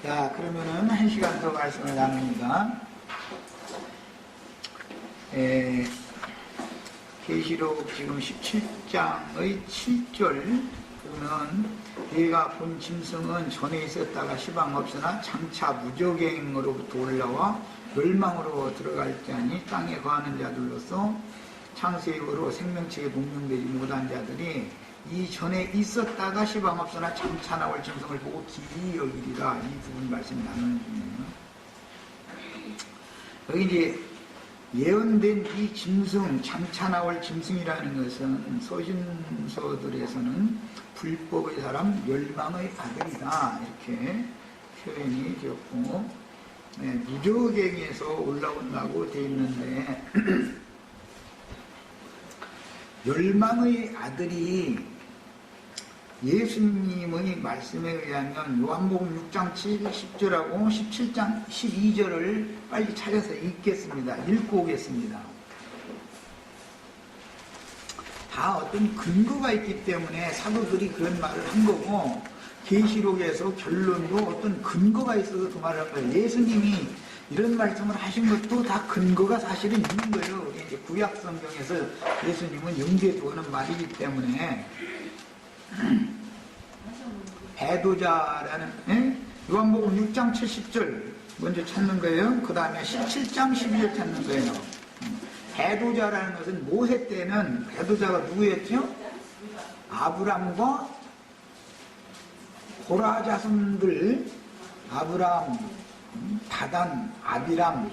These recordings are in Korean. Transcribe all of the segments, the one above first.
자, 그러면은 1시간 더 말씀을 나눕니다. 계시록 지금 17장의 7절 보면 내가 본 짐승은 전에 있었다가 시방 없으나 장차 무저갱으로부터 올라와 멸망으로 들어갈 자니 땅에 거하는 자들로서 창세의 의로 생명책에 동명되지 못한 자들이 이 전에 있었다가 시방 없으나 장차 나올 짐승을 보고 기이 여기리라. 이 부분 말씀 나누는 중이에요. 여기 이제 예언된 이 짐승, 장차 나올 짐승이라는 것은 서신서들에서는 불법의 사람, 멸망의 아들이다. 이렇게 표현이 되었고, 무저갱에서 올라온다고 되어 있는데, 멸망의 아들이 예수님의 말씀에 의하면 요한복음 6장 10절하고 17장 12절을 빨리 찾아서 읽겠습니다. 읽고 오겠습니다. 다 어떤 근거가 있기 때문에 사도들이 그런 말을 한 거고, 계시록에서 결론도 어떤 근거가 있어서 그 말을 한 거예요. 예수님이 이런 말씀을 하신 것도 다 근거가 사실은 있는 거예요. 이제 구약 성경에서 예수님은 염두에 말이기 때문에 배도자라는 요한복음 6장 70절 먼저 찾는 거예요. 그 다음에 17장 12절 찾는 거예요. 배도자라는 것은 모세 때는 배도자가 누구였죠? 아브람과 고라 자손들, 아브람, 다단, 아비람,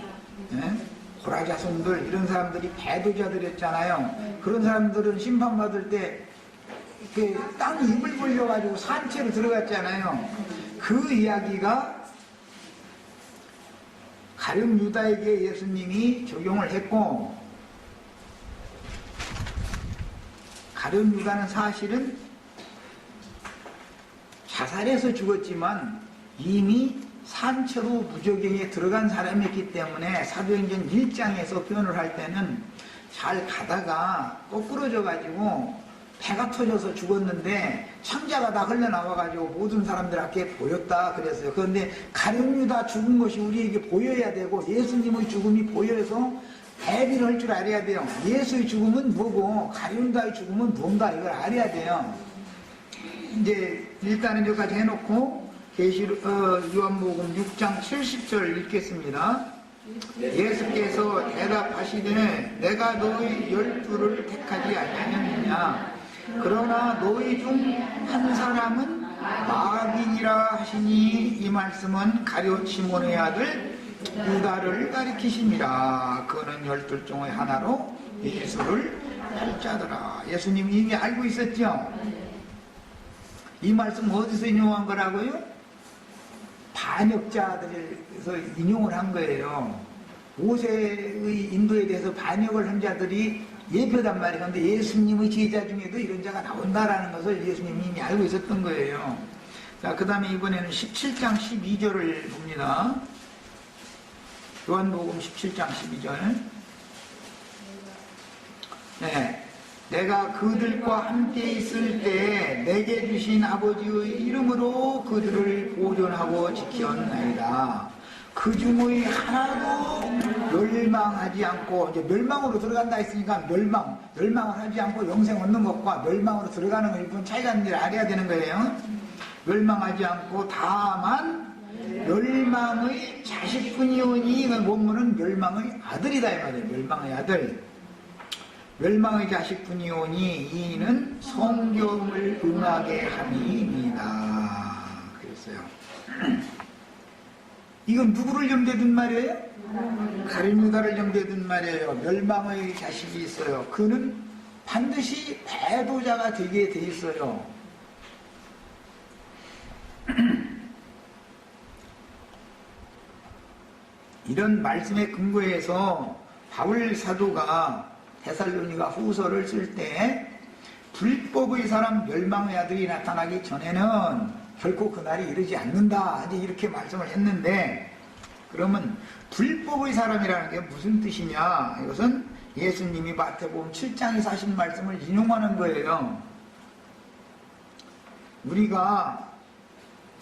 고라 자손들, 이런 사람들이 배도자들이었잖아요. 그런 사람들은 심판받을 때 땅 입을 벌려가지고 산채로 들어갔잖아요. 그 이야기가 가룟 유다에게 예수님이 적용을 했고, 가룟 유다는 사실은 자살해서 죽었지만 이미 산채로 무저갱에 들어간 사람이었기 때문에 사도행전 1장에서 표현을 할 때는 잘 가다가 거꾸러져 가지고 배가 터져서 죽었는데 창자가 다 흘러나와가지고 모든 사람들 앞에 보였다 그랬어요. 그런데 가룟 유다 죽은 것이 우리에게 보여야 되고, 예수님의 죽음이 보여서 대비를 할 줄 알아야 돼요. 예수의 죽음은 뭐고 가룟 유다의 죽음은 뭔가 이걸 알아야 돼요. 이제 일단은 여기까지 해놓고 요한복음 6장 70절 읽겠습니다. 예수께서 대답하시되 내가 너희 12를 택하지 아니하였느냐. 그러나 너희 중 한 사람은 마귀니라 하시니, 이 말씀은 가룟 시몬의 아들 유다를 가리키심이라. 그는 12 중의 하나로 예수를 팔자더라. 예수님이 이미 알고 있었죠. 이 말씀 어디서 인용한 거라고요? 반역자들에서 인용을 한 거예요. 모세의 인도에 대해서 반역을 한 자들이 예표단 말이에요. 그런데 예수님의 제자 중에도 이런 자가 나온다라는 것을 예수님이 이미 알고 있었던 거예요. 자, 그 다음에 이번에는 17장 12절을 봅니다. 요한복음 17장 12절. 네. 내가 그들과 함께 있을 때 내게 주신 아버지의 이름으로 그들을 보존하고 지켰나이다. 그 중의 하나도 멸망하지 않고, 이제 멸망으로 들어간다 했으니까 멸망을 하지 않고 영생 얻는 것과 멸망으로 들어가는 걸 이분 차이가 있는 줄 알아야 되는 거예요. 멸망하지 않고 다만 멸망의 자식뿐이오니, 원문은 멸망의 아들이다 이 말이에요. 멸망의 아들. 멸망의 자식뿐이오니 이는 성경을 응하게 함이니이다. 그랬어요. 이건 누구를 염두에 둔 말이에요? 가룟 유다를 염두에 둔 말이에요. 멸망의 자식이 있어요. 그는 반드시 배도자가 되게 돼 있어요. 이런 말씀에 근거해서 바울 사도가 데살로니가 후서를 쓸 때 불법의 사람, 멸망의 아들이 나타나기 전에는 결코 그날이 이르지 않는다, 이제 이렇게 말씀을 했는데, 그러면 불법의 사람이라는 게 무슨 뜻이냐? 이것은 예수님이 마태복음 7장에서 하신 말씀을 인용하는 거예요. 우리가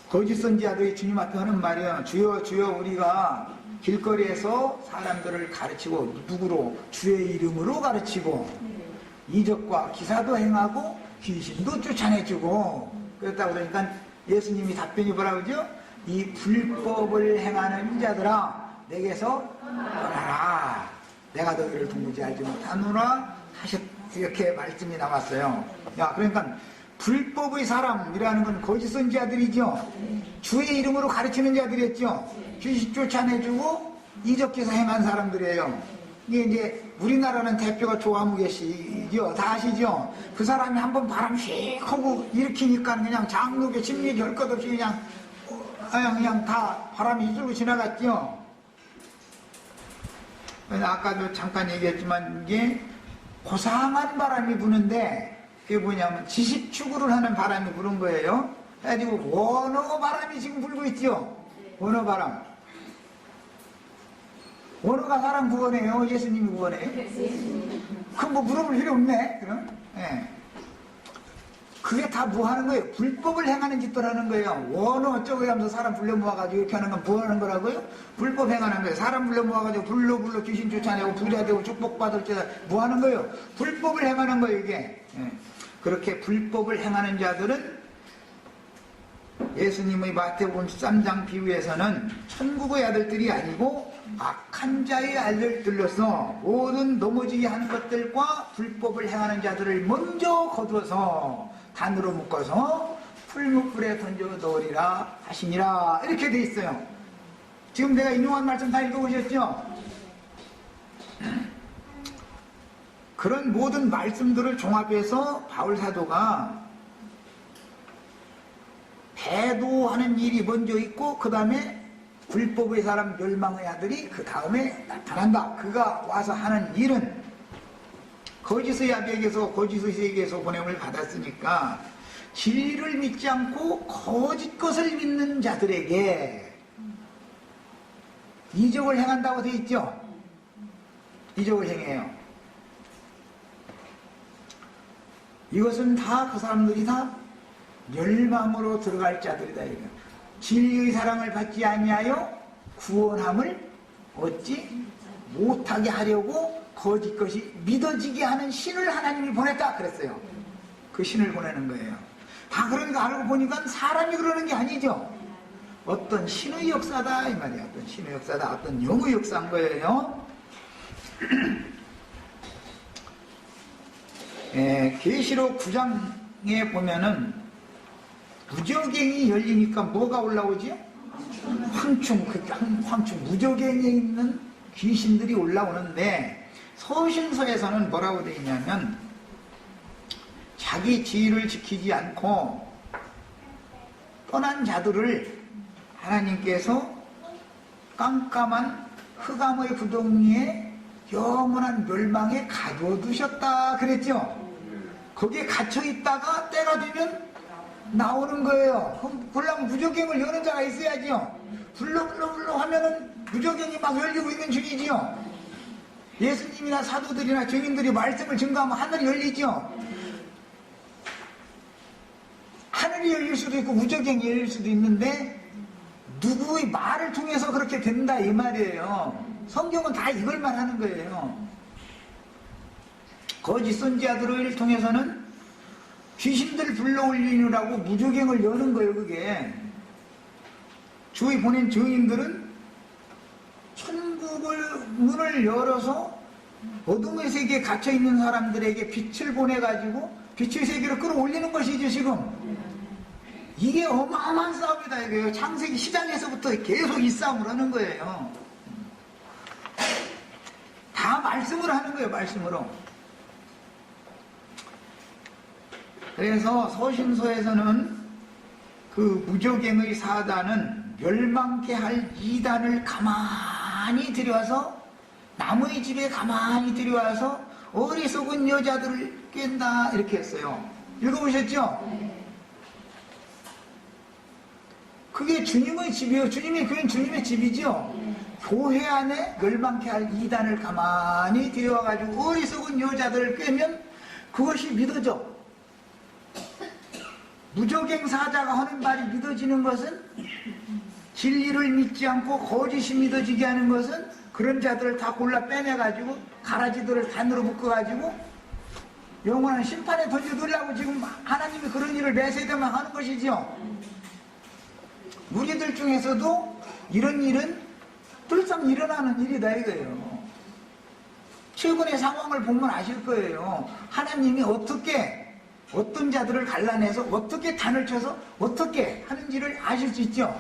거짓 선지자들이 주님 앞에 하는 말이야. 주여 주여 우리가 길거리에서 사람들을 가르치고 누구로? 주의 이름으로 가르치고 이적과 기사도 행하고 귀신도 쫓아내주고 그랬다 그러니까 예수님이 답변이 뭐라 그러죠? 이 불법을 행하는 자들아 내게서 떠나라. 내가 너희를 도무지 알지 못하노라 하셨 이렇게 말씀이 나왔어요. 야 그러니까 불법의 사람이라는 건 거짓 선지자들이죠. 주의 이름으로 가르치는 자들이었죠. 귀신 쫓아내주고 이적기사 행한 사람들이에요. 이게 이제 우리나라는 대표가 조화무게 씨죠. 다 아시죠? 그 사람이 한번 바람 휙 하고 일으키니까 그냥 장로교 심리 별 것 없이 그냥 다 바람이 이쪽으로 지나갔죠. 아까도 잠깐 얘기했지만 이게 고상한 바람이 부는데 그게 뭐냐면 지식 추구를 하는 바람이 부는 거예요. 그래가지고 원어 바람이 지금 불고 있죠. 원어 바람. 원어가 사람 구원해요? 예수님이 구원해요? 그럼 뭐 물어볼 필요 없네. 그럼? 예. 그게 다 뭐 하는 거예요? 불법을 행하는 짓들 하는 거예요. 원어 어쩌고 하면서 사람 불러 모아가지고 이렇게 하는 건 뭐 하는 거라고요? 불법 행하는 거예요. 사람 불러 모아가지고 불러 귀신 쫓아내고 부자 되고 축복받을 때 뭐 하는 거예요? 불법을 행하는 거예요, 이게. 예. 그렇게 불법을 행하는 자들은 예수님의 마태복음 13장 비유에서는 천국의 아들들이 아니고 악한 자의 아들들로서 모든 넘어지게 하는 것들과 불법을 행하는 자들을 먼저 거두어서 단으로 묶어서 풀무불에 던져 넣으리라 하시니라 이렇게 돼 있어요. 지금 내가 인용한 말씀 다 읽어보셨죠? 그런 모든 말씀들을 종합해서 바울 사도가 배도하는 일이 먼저 있고 그 다음에 불법의 사람 멸망의 아들이 그 다음에 나타난다. 그가 와서 하는 일은 거짓의 아비에게서 거짓의 세계에서 보냄을 받았으니까 진리를 믿지 않고 거짓 것을 믿는 자들에게 이적을 행한다고 되어 있죠. 이적을 행해요. 이것은 다 그 사람들이 다 멸망으로 들어갈 자들이다. 진리의 사랑을 받지 아니하여 구원함을 얻지 못하게 하려고 거짓 것이 믿어지게 하는 신을 하나님이 보냈다 그랬어요. 그 신을 보내는 거예요. 다 그러니까 알고 보니까 사람이 그러는 게 아니죠. 어떤 신의 역사다 이 말이야. 어떤 신의 역사다. 어떤 영의 역사인 거예요. 계시록 9장에 보면은 무저갱이 열리니까 뭐가 올라오지요? 황충, 황충, 무저갱에 있는 귀신들이 올라오는데 서신서에서는 뭐라고 되어 있냐면 자기 지위를 지키지 않고 떠난 자들을 하나님께서 깜깜한 흑암의 구덩이에 영원한 멸망에 가둬두셨다 그랬죠. 거기에 갇혀있다가 때가 되면 나오는 거예요. 그럼 그러려면 무저갱을 여는 자가 있어야지요. 불러 하면은 무저갱이 막 열리고 있는 중이지요. 예수님이나 사도들이나 증인들이 말씀을 증거하면 하늘이 열리죠. 하늘이 열릴 수도 있고 무저갱이 열릴 수도 있는데 누구의 말을 통해서 그렇게 된다 이 말이에요. 성경은 다 이걸만 하는 거예요. 거짓 선지자들을 통해서는 귀신들 불러올리느라고 무저갱을 여는 거예요. 그게 주의 보낸 증인들은 천국을 문을 열어서 어둠의 세계에 갇혀있는 사람들에게 빛을 보내가지고 빛의 세계로 끌어올리는 것이죠. 지금 이게 어마어마한 싸움이다 이거예요. 창세기 시장에서부터 계속 이 싸움을 하는 거예요. 다 말씀을 하는 거예요. 말씀으로. 그래서 서신서에서는 그 무저갱의 사단은 멸망케 할 이단을 가만히 들여와서 남의 집에 가만히 들여와서 어리석은 여자들을 깬다 이렇게 했어요. 읽어보셨죠? 그게 주님의 집이에요. 주님의 교회는 주님의 집이죠. 교회 안에 멸망케 할 이단을 가만히 들여와가지고 어리석은 여자들을 꿰면 그것이 믿어져. 무적행 사자가 하는 말이 믿어지는 것은, 진리를 믿지 않고 거짓이 믿어지게 하는 것은 그런 자들을 다 골라 빼내가지고 가라지들을 단으로 묶어가지고 영원한 심판에 던져두려고 지금 하나님이 그런 일을 매세대만 하는 것이죠. 우리들 중에서도 이런 일은 늘상 일어나는 일이다 이거예요. 최근의 상황을 보면 아실 거예요. 하나님이 어떻게 어떤 자들을 갈라내서 어떻게 단을 쳐서 어떻게 하는지를 아실 수 있죠.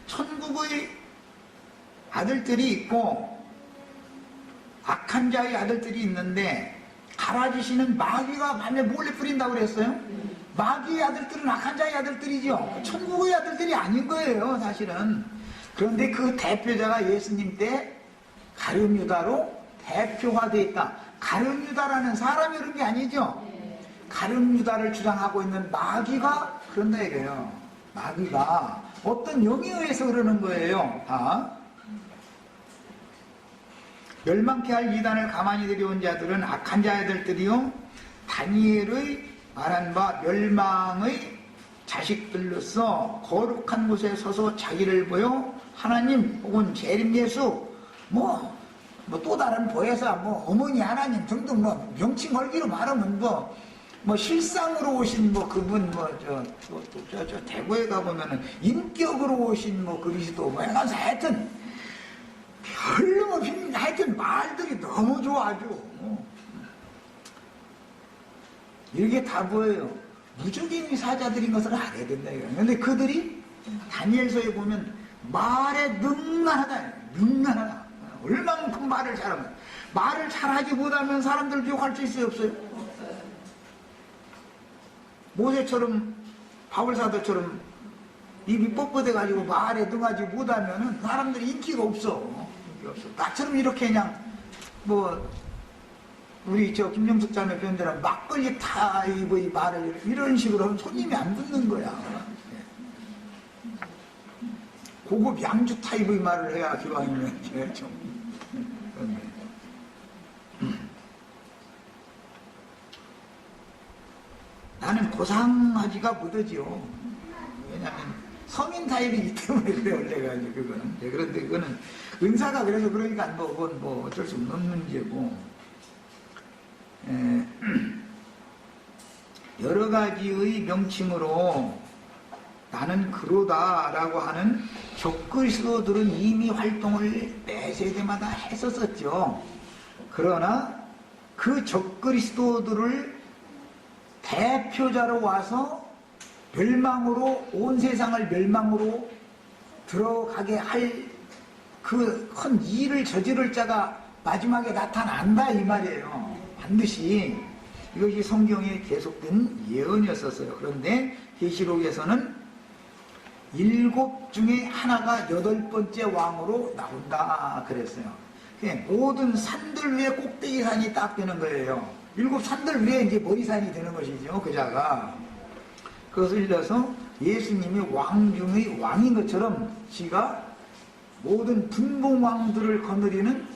천국의 아들들이 있고 악한 자의 아들들이 있는데, 가라지시는 마귀가 밤에 몰래 뿌린다고 그랬어요. 마귀의 아들들은 악한 자의 아들들이죠. 천국의 아들들이 아닌 거예요 사실은. 그런데 그 대표자가 예수님 때 가룟유다로 대표화되어 있다. 가룟유다라는 사람이 그런 게 아니죠. 가룟유다를 주장하고 있는 마귀가 그런다 이거예요. 마귀가 어떤 영에 의해서 그러는 거예요. 다 멸망케 할 이단을 가만히 들여온 자들은 악한 자들이요, 다니엘의 말한 바 멸망의 자식들로서 거룩한 곳에 서서 자기를 보여 하나님 혹은 재림 예수 또 다른 보혜사 어머니 하나님 등등 명칭 걸기로 말하면 실상으로 오신 그분 저 대구에 가보면은 인격으로 오신 그리스도 해가서 하여튼 별로 하여튼 말들이 너무 좋아 아주. 이게 다 뭐예요? 무적임이 사자들인 것을 알아야 된다 이거예요. 근데 그들이 다니엘서에 보면 말에 능란하다. 얼마만큼 말을 잘하면, 말을 잘하지 못하면 사람들 기억할 수 있어요 없어요? 모세처럼 바울사도처럼 입이 뻣뻣해가지고 말에 능하지 못하면 사람들이 인기가 없어. 나처럼 이렇게 그냥 우리 김영숙 자매 표현대로 막걸리 타입의 말을 이런 식으로 하면 손님이 안 듣는 거야. 고급 양주 타입의 말을 해야 기왕이면 좀. 나는 고상하지가 못하지요. 왜냐하면 서민 타입이기 때문에 그래 원래가 이제 그거는. 그런데 그거는 은사가 그래서 그러니까 그건 어쩔 수 없는 문제고. 여러 가지의 명칭으로 나는 그로다라고 하는 적그리스도들은 이미 활동을 매 세대마다 했었었죠. 그러나 그 적그리스도들을 대표자로 와서 멸망으로, 온 세상을 멸망으로 들어가게 할 그 큰 일을 저지를 자가 마지막에 나타난다 이 말이에요. 반드시 이것이 성경에 계속된 예언이었었어요. 그런데 계시록에서는 7 중에 하나가 8번째 왕으로 나온다 그랬어요. 모든 산들 위에 꼭대기산이 딱 되는 거예요. 7 산들 위에 이제 머리산이 되는 것이죠. 그자가. 그것을 일러서 예수님이 왕 중의 왕인 것처럼 지가 모든 분봉왕들을 거느리는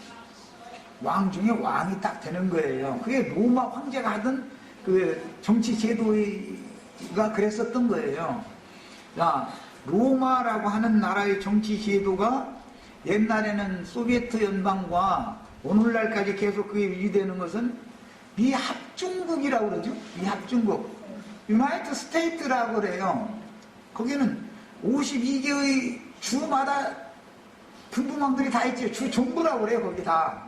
왕 중에 왕이 딱 되는 거예요. 그게 로마 황제가 하던 그 정치 제도가 그랬었던 거예요. 로마라고 하는 나라의 정치 제도가 옛날에는 소비에트 연방과 오늘날까지 계속 그게 유지되는 것은 미합중국이라고 그러죠. 미합중국. 유나이티드 스테이트라고 그래요. 거기는 52개의 주마다 분부망들이 다 있죠. 주정부라고 그래요. 거기 다.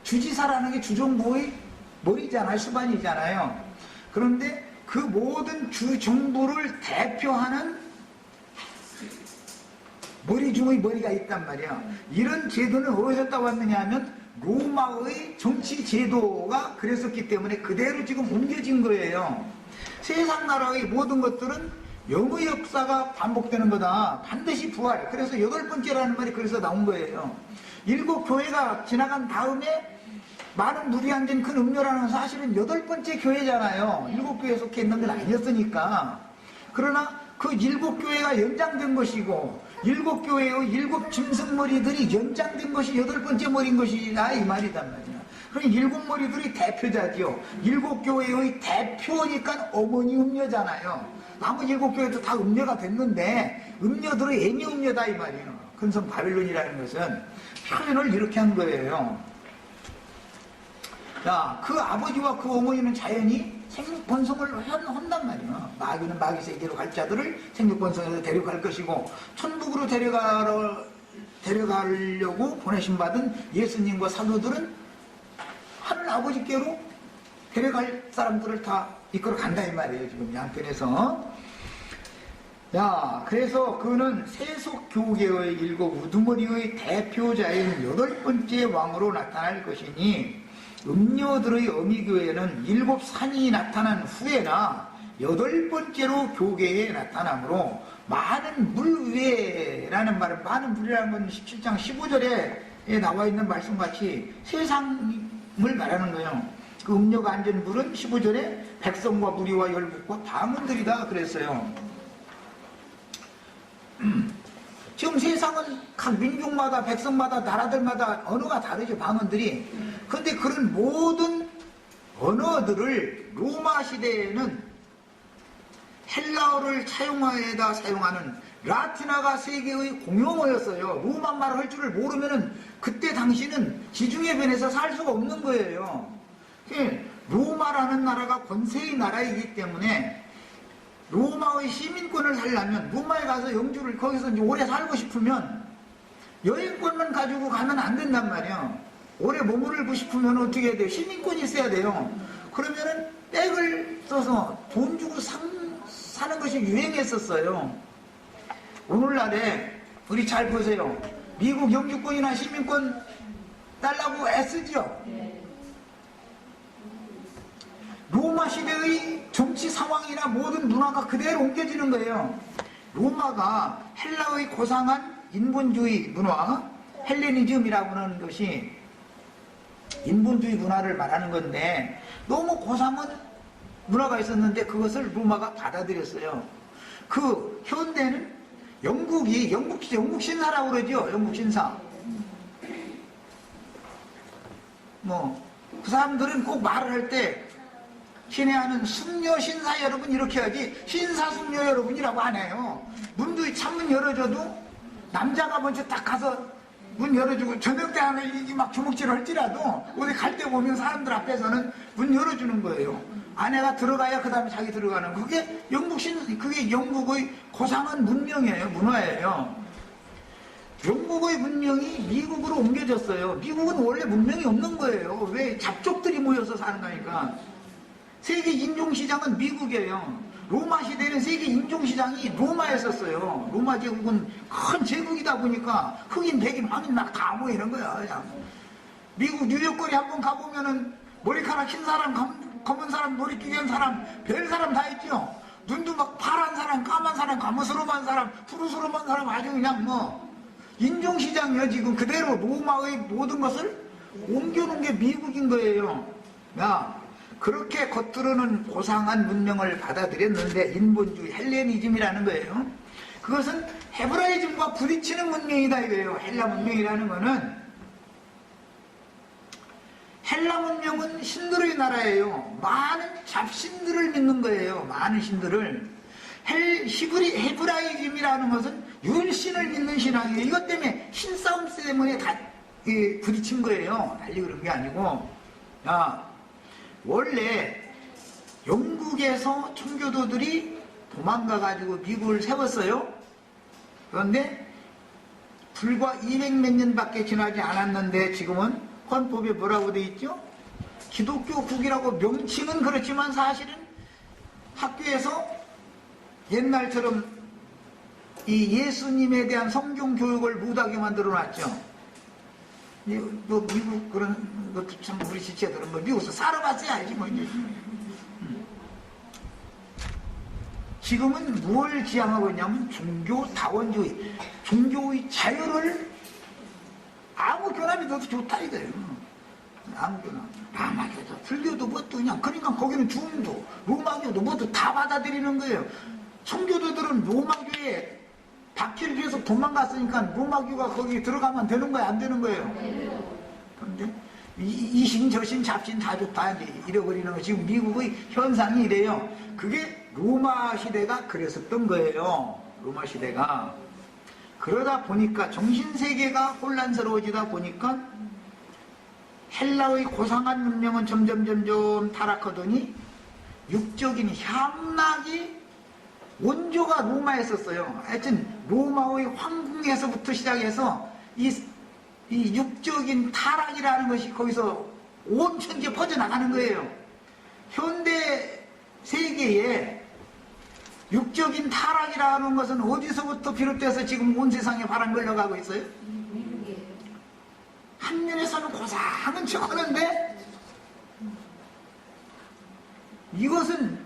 주지사라는 게 주정부의 머리잖아요. 수반이잖아요. 그런데 그 모든 주정부를 대표하는 머리 중의 머리가 있단 말이야. 이런 제도는 어디서 따왔느냐 하면 로마의 정치 제도가 그랬었기 때문에 그대로 지금 옮겨진 거예요. 세상 나라의 모든 것들은 영의 역사가 반복되는 거다. 반드시 부활. 그래서 8번째라는 말이 그래서 나온 거예요. 7 교회가 지나간 다음에 많은 물이 앉은 큰 음료라는 사실은 8번째 교회잖아요. 7 교회에 속해 있는 건 아니었으니까. 그러나 그 7 교회가 연장된 것이고 7 교회의 7 짐승머리들이 연장된 것이 8번째 머리인 것이다 이 말이단 말이야. 그럼 일곱 머리들이 대표자지요. 일곱 교회의 대표니까 어머니 음녀잖아요. 나머지 일곱 교회도 다 음녀가 됐는데 음녀들은 애미 음녀다 이 말이에요. 근성 바빌론이라는 것은 표현을 이렇게 한 거예요. 자, 그 아버지와 그 어머니는 자연히 생육번성을 한단 말이에요. 마귀는 마귀 세계로 갈 자들을 생육번성에서 데려갈 것이고, 천국으로 데려가려고 보내신 받은 예수님과 사도들은 하늘 아버지께로 데려갈 사람들을 다 이끌어 간다 이 말이에요. 지금 양편에서. 자, 그래서 그는 세속 교계의 일곱 우두머리의 대표자인 여덟 번째 왕으로 나타날 것이니, 음녀들의 어미교회는 일곱 산이 나타난 후에나 여덟 번째로 교계에 나타나므로 많은 물 위에라는 말은, 많은 물이라는 건 17장 15절에 나와 있는 말씀같이 세상을 말하는 거예요. 그 음녀가 앉은 물은 15절에 백성과 무리와 열국과 방언들이다 그랬어요. 지금 세상은 각 민족마다 백성마다 나라들마다 언어가 다르죠. 방언들이. 그런데 그런 모든 언어들을 로마 시대에는 헬라어를 차용하에다 사용하는 라틴어가 세계의 공용어였어요. 로마말을 할 줄을 모르면은 그때 당시는 지중해 변에서 살 수가 없는 거예요. 로마라는 나라가 권세의 나라이기 때문에 로마의 시민권을 살려면, 로마에 가서 영주를 거기서 이제 오래 살고 싶으면 여행권만 가지고 가면 안 된단 말이에요. 오래 머무르고 싶으면 어떻게 해야 돼요? 시민권이 있어야 돼요. 그러면은 백을 써서 돈 주고 사는 것이 유행했었어요. 오늘날에 우리 잘 보세요. 미국 영주권이나 시민권 달라고 애쓰죠. 로마 시대의 정치 상황이나 모든 문화가 그대로 옮겨지는 거예요. 로마가 헬라의 고상한 인본주의 문화, 헬레니즘이라고 하는 것이 인본주의 문화를 말하는 건데, 너무 고상한 문화가 있었는데 그것을 로마가 받아들였어요. 그 현대는 영국 신사라고 그러죠. 영국 신사. 그 사람들은 꼭 말을 할 때 신뢰하는 숙녀 신사 여러분 이렇게 하지, 신사 숙녀 여러분이라고 안 해요. 문도 창문 열어줘도 남자가 먼저 딱 가서 문 열어주고, 저녁 때 하면 막 주먹질을 할지라도 어디 갈 때 보면 사람들 앞에서는 문 열어주는 거예요. 아내가 들어가야 그 다음에 자기 들어가는. 그게 그게 영국의 고상한 문명이에요. 문화예요. 영국의 문명이 미국으로 옮겨졌어요. 미국은 원래 문명이 없는 거예요. 왜? 잡족들이 모여서 사는 거니까. 세계 인종시장은 미국이에요. 로마 시대는 세계 인종시장이 로마였었어요. 로마 제국은 큰 제국이다 보니까 흑인, 백인, 황인 막 다 모이는 거야. 그냥. 미국 뉴욕거리 한번 가보면은 머리카락 흰 사람, 검은 사람, 머리 끼는 사람, 별 사람 다 있죠. 눈도 막 파란 사람, 까만 사람, 가무스름한 사람, 푸르스름한 사람, 아주 그냥 인종시장이요. 지금 그대로 로마의 모든 것을 옮겨놓은 게 미국인 거예요. 야, 그렇게 겉으로는 고상한 문명을 받아들였는데 인본주의 헬레니즘이라는 거예요. 그것은 헤브라이즘과 부딪히는 문명이다 이거예요. 헬라 문명이라는 거는, 헬라 문명은 신들의 나라예요. 많은 잡신들을 믿는 거예요. 많은 신들을. 헤브라이즘이라는 것은 율신을 믿는 신앙이에요. 이것 때문에 신싸움 때문에 다 부딪힌 거예요. 달리 그런 게 아니고. 원래 영국에서 청교도들이 도망가가지고 미국을 세웠어요. 그런데 불과 200몇 년밖에 지나지 않았는데 지금은 헌법에 뭐라고 돼 있죠? 기독교국이라고 명칭은 그렇지만 사실은 학교에서 옛날처럼 이 예수님에 대한 성경 교육을 못하게 만들어 놨죠. 미국 그런 것도 참 우리 지체들은 미국에서 살아봤어야 알지 지금은 뭘 지향하고 있냐면 종교다원주의, 종교의 자유를 아무 교나 믿어도 좋다 이거예요. 아무 교나, 라마교도, 불교도 뭐도 그냥, 그러니까 거기는 중도, 로마교도 뭐도 다 받아들이는 거예요. 청교도들은 로마교에 박히를 위해서 도망갔으니까 로마교가 거기 들어가면 되는 거야, 안 되는 거예요? 그런데 이신 저신 잡신 다 좋다 잃어버리는 거. 지금 미국의 현상이 이래요. 그게 로마 시대가 그랬었던 거예요. 로마 시대가. 그러다 보니까 정신세계가 혼란스러워지다 보니까 헬라의 고상한 문명은 점점 타락하더니 육적인 향락이 원조가 로마에 있었어요. 하여튼 로마의 황궁에서부터 시작해서 이 육적인 타락이라는 것이 거기서 온 천지에 퍼져나가는 거예요. 현대 세계에 육적인 타락이라는 것은 어디서부터 비롯돼서 지금 온 세상에 바람 걸려가고 있어요? 한면에서는 고상한 척 하는데 이것은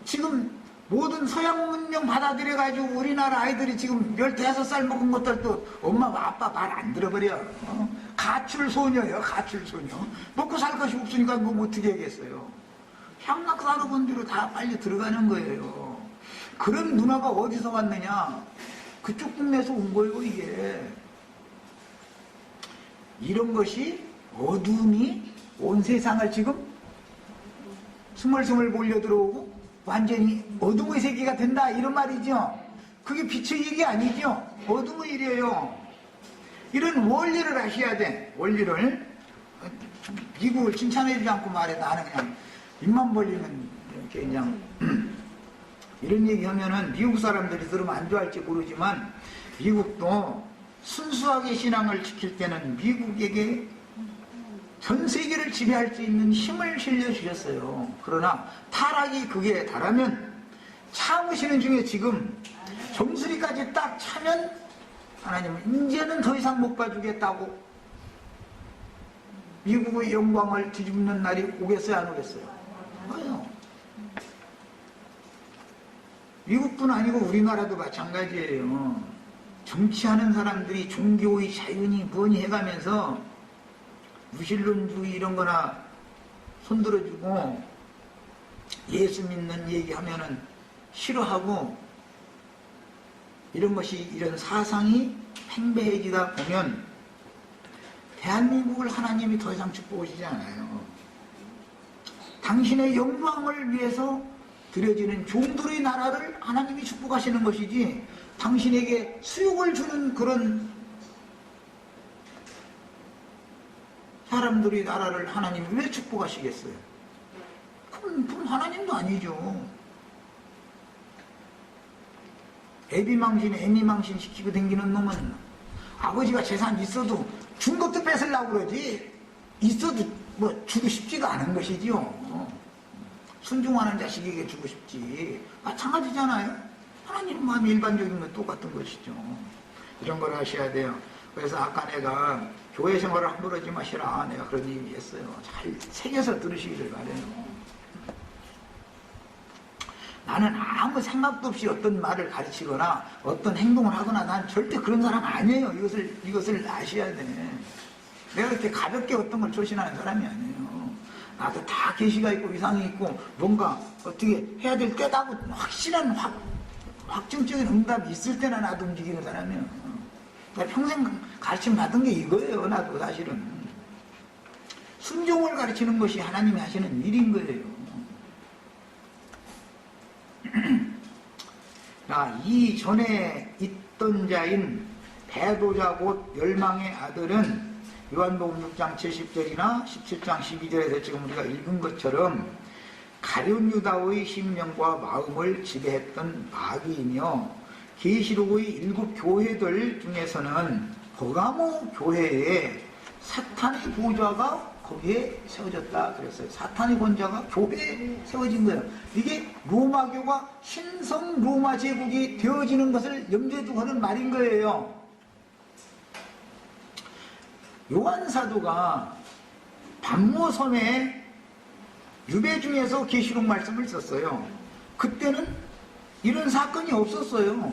지금 모든 서양 문명 받아들여가지고 우리나라 아이들이 지금 15살 먹은 것들도 엄마 아빠 말 안 들어버려. 가출소녀예요. 가출소녀. 먹고 살 것이 없으니까 뭐 어떻게 하겠어요. 향락산업원대로 다 빨리 들어가는 거예요. 그런 문화가 어디서 왔느냐. 그쪽 국내에서 온 거예요. 이게. 이런 것이 어둠이 온 세상을 지금 스멀스멀 몰려 들어오고 완전히 어둠의 세계가 된다 이런 말이죠. 그게 빛의 얘기 아니죠. 어둠의 일이에요. 이런 원리를 아셔야 돼. 원리를. 미국을 칭찬해주지 않고 말해. 나는 그냥 입만 벌리면 이렇게 그냥 이런 얘기하면은 미국 사람들이 들으면 안 좋아할지 모르지만 미국도 순수하게 신앙을 지킬 때는 미국에게 전 세계를 지배할 수 있는 힘을 실려주셨어요. 그러나 타락이 그게 달하면 참으시는 중에 지금 정수리까지 딱 차면 하나님은 이제는 더 이상 못 봐주겠다고 미국의 영광을 뒤집는 날이 오겠어요? 안 오겠어요? 아니요. 미국뿐 아니고 우리나라도 마찬가지예요. 정치하는 사람들이 종교의 자유니 뭐니 해가면서 무신론주의 이런 거나 손들어주고 예수 믿는 얘기하면은 싫어하고 이런 것이 이런 사상이 팽배해지다 보면 대한민국을 하나님이 더 이상 축복하시지 않아요. 당신의 영광을 위해서 드려지는 종들의 나라를 하나님이 축복하시는 것이지 당신에게 수욕을 주는 그런 사람들의 나라를 하나님이 왜 축복하시겠어요? 그럼 하나님도 아니죠. 애비망신, 애미망신 시키고 다니는 놈은 아버지가 재산 있어도 준 것도 뺏으려고 그러지 있어도 뭐 주고 싶지가 않은 것이지요. 순종하는 자식에게 주고 싶지. 마찬가지잖아요. 하나님 마음이 일반적인 건 똑같은 것이죠. 이런 걸 하셔야 돼요. 그래서 아까 내가 교회 생활을 함부로 하지 마시라 내가 그런 얘기 했어요. 잘 새겨서 들으시기를 바라요. 나는 아무 생각도 없이 어떤 말을 가르치거나 어떤 행동을 하거나 난 절대 그런 사람 아니에요. 이것을 아셔야 돼. 내가 그렇게 가볍게 어떤 걸 조신하는 사람이 아니에요. 나도 다 계시가 있고 위상이 있고 뭔가 어떻게 해야 될 때다고 확실한 확정적인 응답이 있을 때나 나도 움직이는 사람이에요. 내가 평생 가르침 받은 게 이거예요. 나도 사실은 순종을 가르치는 것이 하나님이 하시는 일인 거예요. 이 전에 있던 자인 배도자 곧 멸망의 아들은 요한복음 6장 70절이나 17장 12절에서 지금 우리가 읽은 것처럼 가룟 유다의 심령과 마음을 지배했던 마귀이며 계시록의 7 교회들 중에서는 버가모 교회에 사탄의 보좌가 거기에 세워졌다 그랬어요. 사탄의 권자가 교회에 세워진 거예요. 이게 로마교가 신성 로마 제국이 되어지는 것을 염두에 두고 하는 말인 거예요. 요한 사도가 반모섬에 유배 중에서 계시록 말씀을 썼어요. 그때는 이런 사건이 없었어요.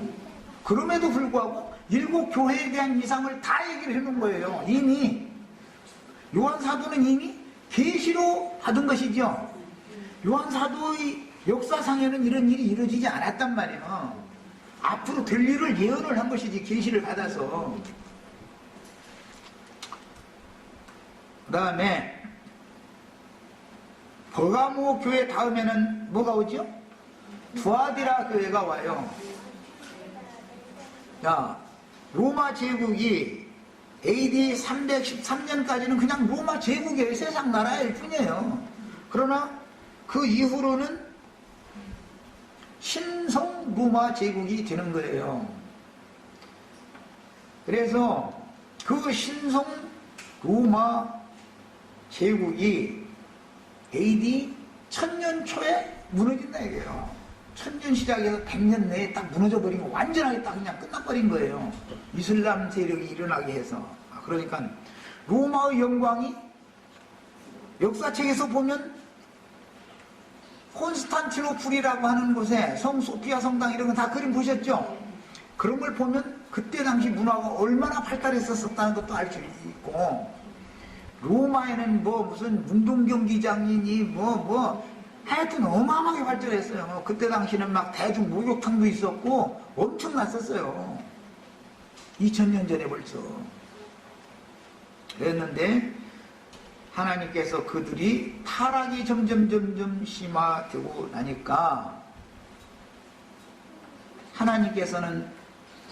그럼에도 불구하고 7 교회에 대한 이상을 다 얘기를 해놓은 거예요. 이미 요한 사도는 이미 계시로 받은 것이죠. 요한 사도의 역사상에는 이런 일이 이루어지지 않았단 말이에요. 앞으로 될 일을 예언을 한 것이지 계시를 받아서. 다음에 버가모 교회 다음에는 뭐가 오죠? 두아디라 교회가 와요. 야, 로마 제국이 AD 313년까지는 그냥 로마 제국이에요. 세상 나라일 뿐이에요. 그러나 그 이후로는 신성 로마 제국이 되는 거예요. 그래서 그 신성 로마 제국이 AD 1000년 초에 무너진다 이거예요. 1000년 시작해서 100년 내에 딱 무너져버린 거, 완전하게 딱 그냥 끝나버린 거예요. 이슬람 세력이 일어나게 해서. 그러니까 로마의 영광이 역사책에서 보면 콘스탄티노플이라고 하는 곳에 성 소피아 성당 이런 거 다 그림 보셨죠? 그런 걸 보면 그때 당시 문화가 얼마나 발달했었다는 것도 알 수 있고, 로마에는 뭐 무슨 운동경기장이니 하여튼 어마어마하게 발전했어요. 그때 당시는 막 대중 목욕탕도 있었고 엄청났었어요. 2000년 전에 벌써. 그랬는데 하나님께서 그들이 타락이 점점 심화되고 나니까 하나님께서는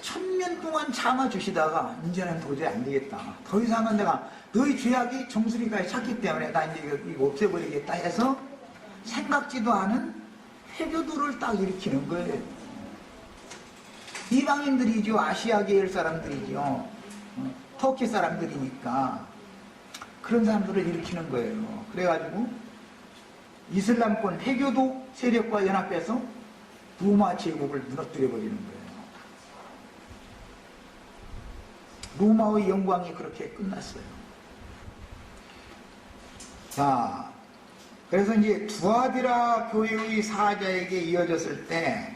1000년 동안 참아주시다가 이제는 도저히 안 되겠다. 더 이상은 내가 너희 죄악이 정수리까지 찼기 때문에 나 이제 이거 없애버리겠다 해서 생각지도 않은 회교도를 딱 일으키는 거예요. 이방인들이죠. 아시아 계열 사람들이죠. 터키 사람들이니까 그런 사람들을 일으키는 거예요. 그래가지고 이슬람권 회교도 세력과 연합해서 로마 제국을 무너뜨려 버리는 거예요. 로마의 영광이 그렇게 끝났어요. 자, 그래서 이제 두아디라 교회의 사자에게 이어졌을 때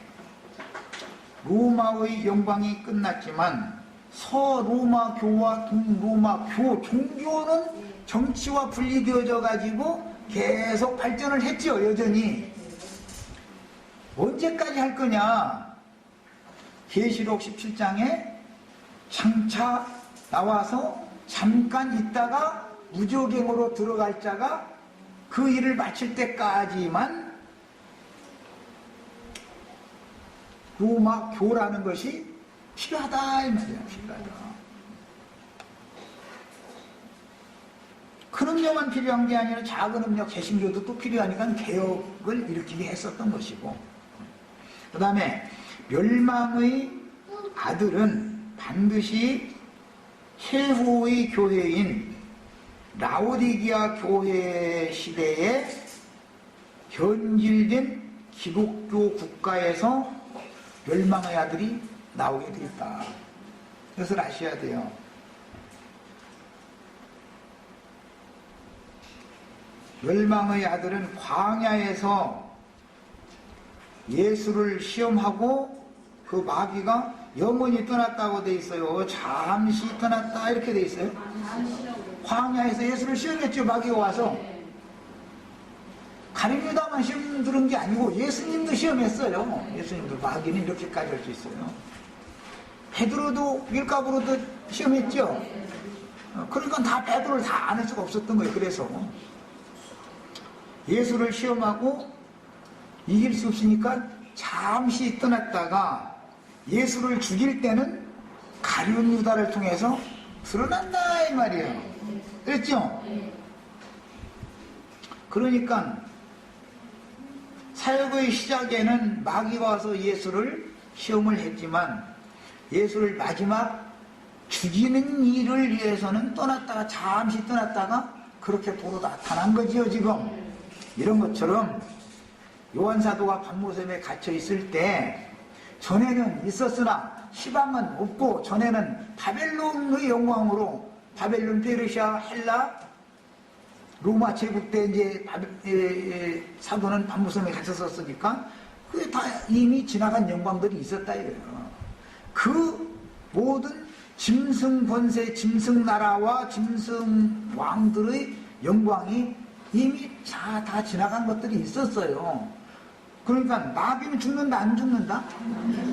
로마의 영광이 끝났지만 서로마 교와 동로마 교, 종교는 정치와 분리되어져 가지고 계속 발전을 했죠. 여전히. 언제까지 할 거냐? 계시록 17장에 장차 나와서 잠깐 있다가 무저갱으로 들어갈 자가 그 일을 마칠 때까지만 로마 교라는 것이 필요하다 이 말이야. 필요하다. 큰 음료만 필요한 게 아니라 작은 음료 개신교도 또 필요하니까 개혁을 일으키게 했었던 것이고, 그 다음에 멸망의 아들은 반드시 최후의 교회인 라오디기아 교회 시대에 변질된 기독교 국가에서 멸망의 아들이 나오게 되겠다. 그것을 아셔야 돼요. 멸망의 아들은 광야에서 예수를 시험하고 그 마귀가 영원히 떠났다고 돼 있어요. 잠시 떠났다 이렇게 돼 있어요. 광야에서 예수를 시험했죠. 마귀가 와서. 가룟유다만 시험 들은 게 아니고 예수님도 시험했어요. 예수님도. 마귀는 이렇게까지 할 수 있어요. 베드로도 밀가부로도 시험했죠. 그러니까 다 베드로를 다 안 할 수가 없었던 거예요. 그래서 예수를 시험하고 이길 수 없으니까 잠시 떠났다가 예수를 죽일 때는 가룟 유다를 통해서 드러난다 이 말이에요. 그랬죠? 그러니까 사역의 시작에는 마귀가 와서 예수를 시험을 했지만 예수를 마지막 죽이는 일을 위해서는 떠났다가 잠시 떠났다가 그렇게 도로 나타난 거지요. 지금 이런 것처럼 요한사도가 밤모섬에 갇혀 있을 때 전에는 있었으나 시방은 없고 전에는 바벨론의 영광으로 바벨론, 페르시아, 헬라, 로마 제국 때 이제 사도는 밤모섬에 갇혔었으니까 그게 다 이미 지나간 영광들이 있었다 이거예요. 그 모든 짐승 권세, 짐승 나라와 짐승 왕들의 영광이 이미 다 지나간 것들이 있었어요. 그러니까 마귀는 죽는다 안 죽는다?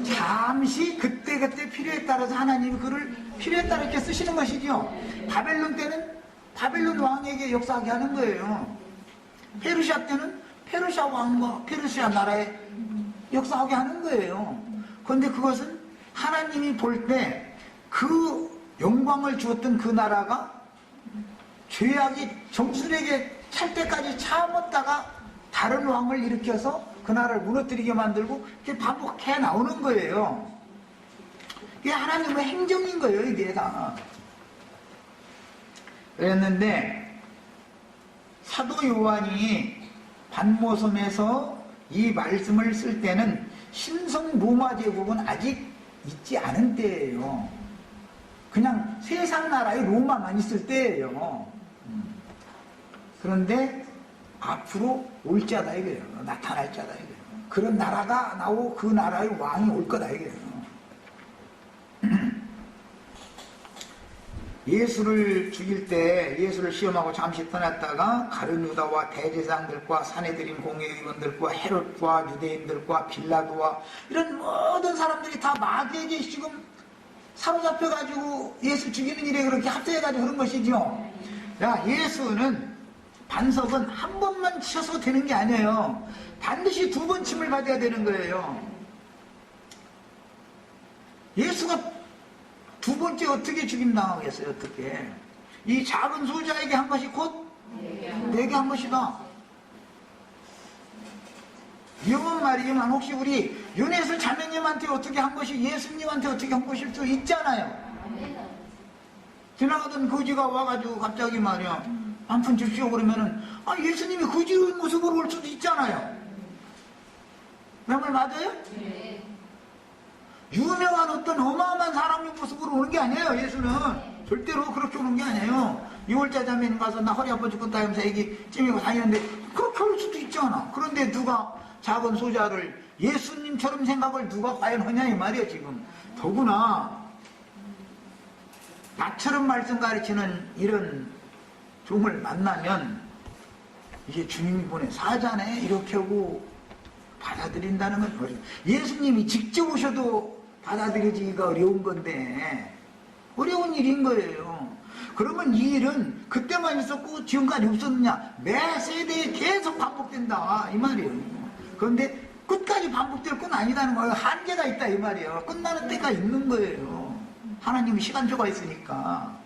잠시 그때그때 필요에 따라서 하나님이 그를 필요에 따라 이렇게 쓰시는 것이죠. 바벨론 때는 바벨론 왕에게 역사하게 하는 거예요. 페르시아 때는 페르시아 왕과 페르시아 나라에 역사하게 하는 거예요. 그런데 그것은 하나님이 볼 때 그 영광을 주었던 그 나라가 죄악이 정수리에게 찰 때까지 참았다가 다른 왕을 일으켜서 그 나라를 무너뜨리게 만들고 이렇게 반복해 나오는 거예요. 이게 하나님의 행정인 거예요, 이게 다. 그랬는데 사도 요한이 반모섬에서 이 말씀을 쓸 때는 신성 로마 제국은 아직 있지 않은 때예요. 그냥 세상 나라의 로마만 있을 때예요. 그런데 앞으로 올 자다 이거예요. 나타날 자다 이거예요. 그런 나라가 나오고 그 나라의 왕이 올 거다 이거예요. 예수를 죽일 때 예수를 시험하고 잠시 떠났다가 가룟 유다와 대제사장들과 산헤드린 공회의원들과 헤롯과 유대인들과 빌라도와 이런 모든 사람들이 다 마귀에게 지금 사로잡혀가지고 예수 죽이는 일에 그렇게 합세해가지고 그런 것이죠. 야, 예수는 반석은 한 번만 치셔서 되는 게 아니에요. 반드시 두 번 침을 받아야 되는 거예요. 예수가 두 번째 어떻게 죽임당하겠어요? 어떻게? 이 작은 소자에게 한 것이 곧 내게 한 것이다. 위험한 말이지만 혹시 우리 윤혜수 자매님한테 어떻게 한 것이 예수님한테 어떻게 한 것일 수 있잖아요. 지나가던 거지가 와가지고 갑자기 말이야 한 푼 줍시오 그러면은 예수님이 거지의 모습으로 올 수도 있잖아요. 내 말 맞아요? 네. 유명한 어떤 어마어마한 사람의 모습으로 오는 게 아니에요. 예수는 절대로 그렇게 오는 게 아니에요. 6월자 자매님 가서 나 허리 아파 죽겠다 하면서 애기 찜이고 다니는데 그렇게 올 수도 있잖아. 그런데 누가 작은 소자를 예수님처럼 생각을 누가 과연 하냐 이 말이에요. 지금 더구나 나처럼 말씀 가르치는 이런 종을 만나면 이게 주님이 보낸 사자네 이렇게 하고 받아들인다는 건 어려워. 예수님이 직접 오셔도 받아들이기가 어려운 건데 어려운 일인 거예요. 그러면 이 일은 그때만 있었고 지금까지 없었느냐? 매 세대에 계속 반복된다 이 말이에요. 그런데 끝까지 반복될 건 아니다는 거예요. 한계가 있다 이 말이에요. 끝나는 때가 있는 거예요. 하나님이 시간표가 있으니까.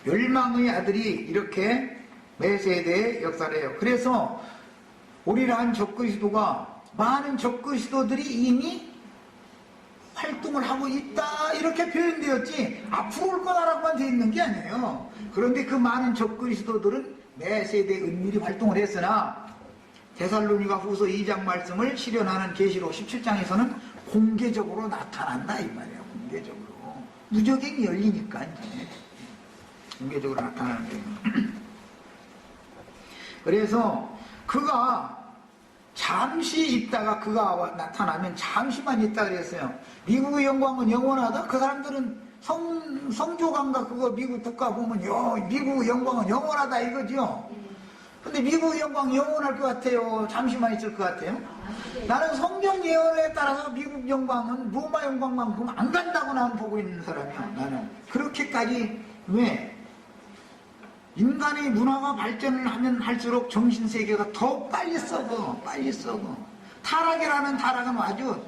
멸망의 아들이 이렇게 매 세대에 역사를 해요. 그래서 오리라한 적그리스도가 많은 적그리스도들이 이미 활동을 하고 있다 이렇게 표현되었지 앞으로 올 거다라고만 되어 있는 게 아니에요. 그런데 그 많은 적그리스도들은 매 세대에 은밀히 활동을 했으나 데살로니가 후서 2장 말씀을 실현하는 계시록 17장에서는 공개적으로 나타난다 이 말이에요. 공개적으로 무적행이 열리니까 이제 공개적으로 나타나는 거예요. 그래서 그가 잠시 있다가 그가 나타나면 잠시만 있다 그랬어요. 미국의 영광은 영원하다? 그 사람들은 성조감과 그거 미국 국가 보면 미국의 영광은 영원하다 이거죠. 근데 미국의 영광 영원할 것 같아요? 잠시만 있을 것 같아요? 나는 성경 예언에 따라서 미국 영광은 로마 영광만큼 안 간다고 나는 보고 있는 사람이야. 나는 그렇게까지. 왜? 인간의 문화가 발전을 하면 할수록 정신세계가 더 빨리 썩어. 타락이라는 타락은 아주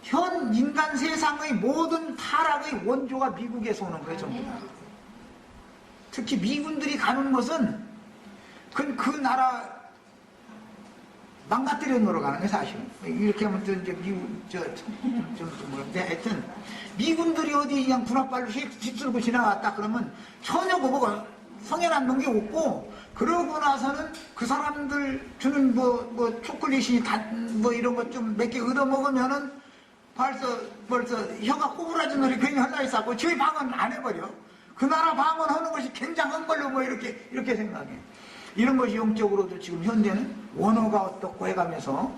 현 인간 세상의 모든 타락의 원조가 미국에서 오는 거예요. 전부 다. 특히 미군들이 가는 것은 그 나라 망가뜨려 놓으러 가는 거예요. 사실은. 이렇게 하면 또 이제 미국 모르겠는데 하여튼 미군들이 어디 그냥 군합발로 휩쓸고 지나갔다 그러면 전혀 그거가 성에 남는 게 없고, 그러고 나서는 그 사람들 주는 뭐 초콜릿이 뭐 이런 것 좀 몇 개 얻어 먹으면은 벌써 혀가 꼬부라진 소리 괜히 하려 했었고 저희 방언 안 해버려. 그 나라 방언하는 것이 굉장한 걸로 뭐 이렇게 생각해. 이런 것이 영적으로도 지금 현대는 원어가 어떻고 해가면서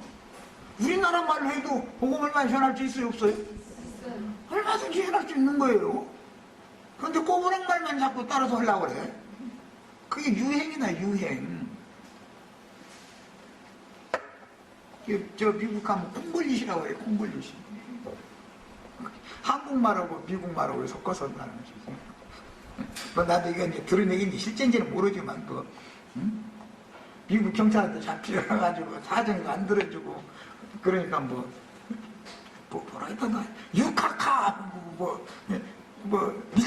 우리나라 말로 해도 복음을 많이 전할 수 있어요, 없어요? 얼마든지 전할 수 있는 거예요. 그런데 꼬부랑 말만 자꾸 따라서 하려고 그래. 그게 유행이다, 유행. 저 미국 가면 콩글리시라고 해요, 콩글리시. 한국말하고 미국말하고 섞어서 하는 거지. 뭐 나도 이거 이제 들은 얘기인지 실제인지는 모르지만 응? 미국 경찰한테 잡혀가지고 사정도 안 들어주고 그러니까 뭐라 했던가 유카카 네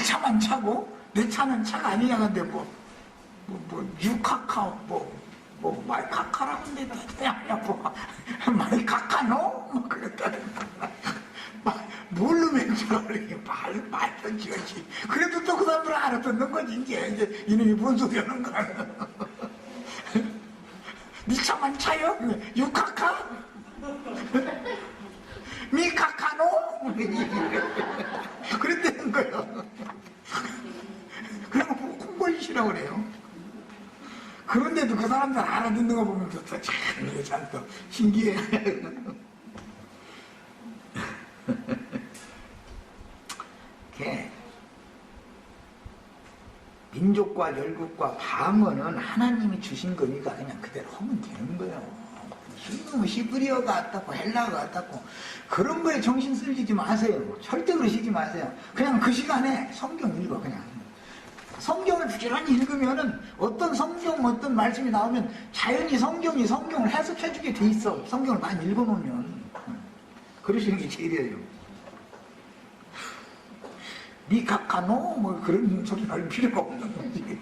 차만 차고 내 차는 차가 아니냐 근데 유카카 말카카라고 근데 말카카노? 그랬다든가 모르면 저리 말도 지었지. 그래도 또 그 사람들은 알아듣는 거지. 이제 이놈이 뭔 소리 하는 거야. 니 차만 차요? 유카카? 미카카노? 그랬다는 거예요. 그리고 콩벌리시라고 그래요. 그런데도 그 사람들 알아듣는 거 보면 참 또 신기해. 민족과 열국과 방언은 하나님이 주신 거니까 그냥 그대로 하면 되는 거예요. 히브리어가 같다고 헬라어가 같다고 그런 거에 정신 쓸리지 마세요. 절대 그러시지 마세요. 그냥 그 시간에 성경 읽어. 그냥 성경을 부지런히 읽으면은 어떤 어떤 말씀이 나오면 자연히 성경을 해석해주게 돼 있어. 성경을 많이 읽어놓으면 그러시는 게 제일이에요. 미카카노 그런 소리 할 필요가 없는 거지.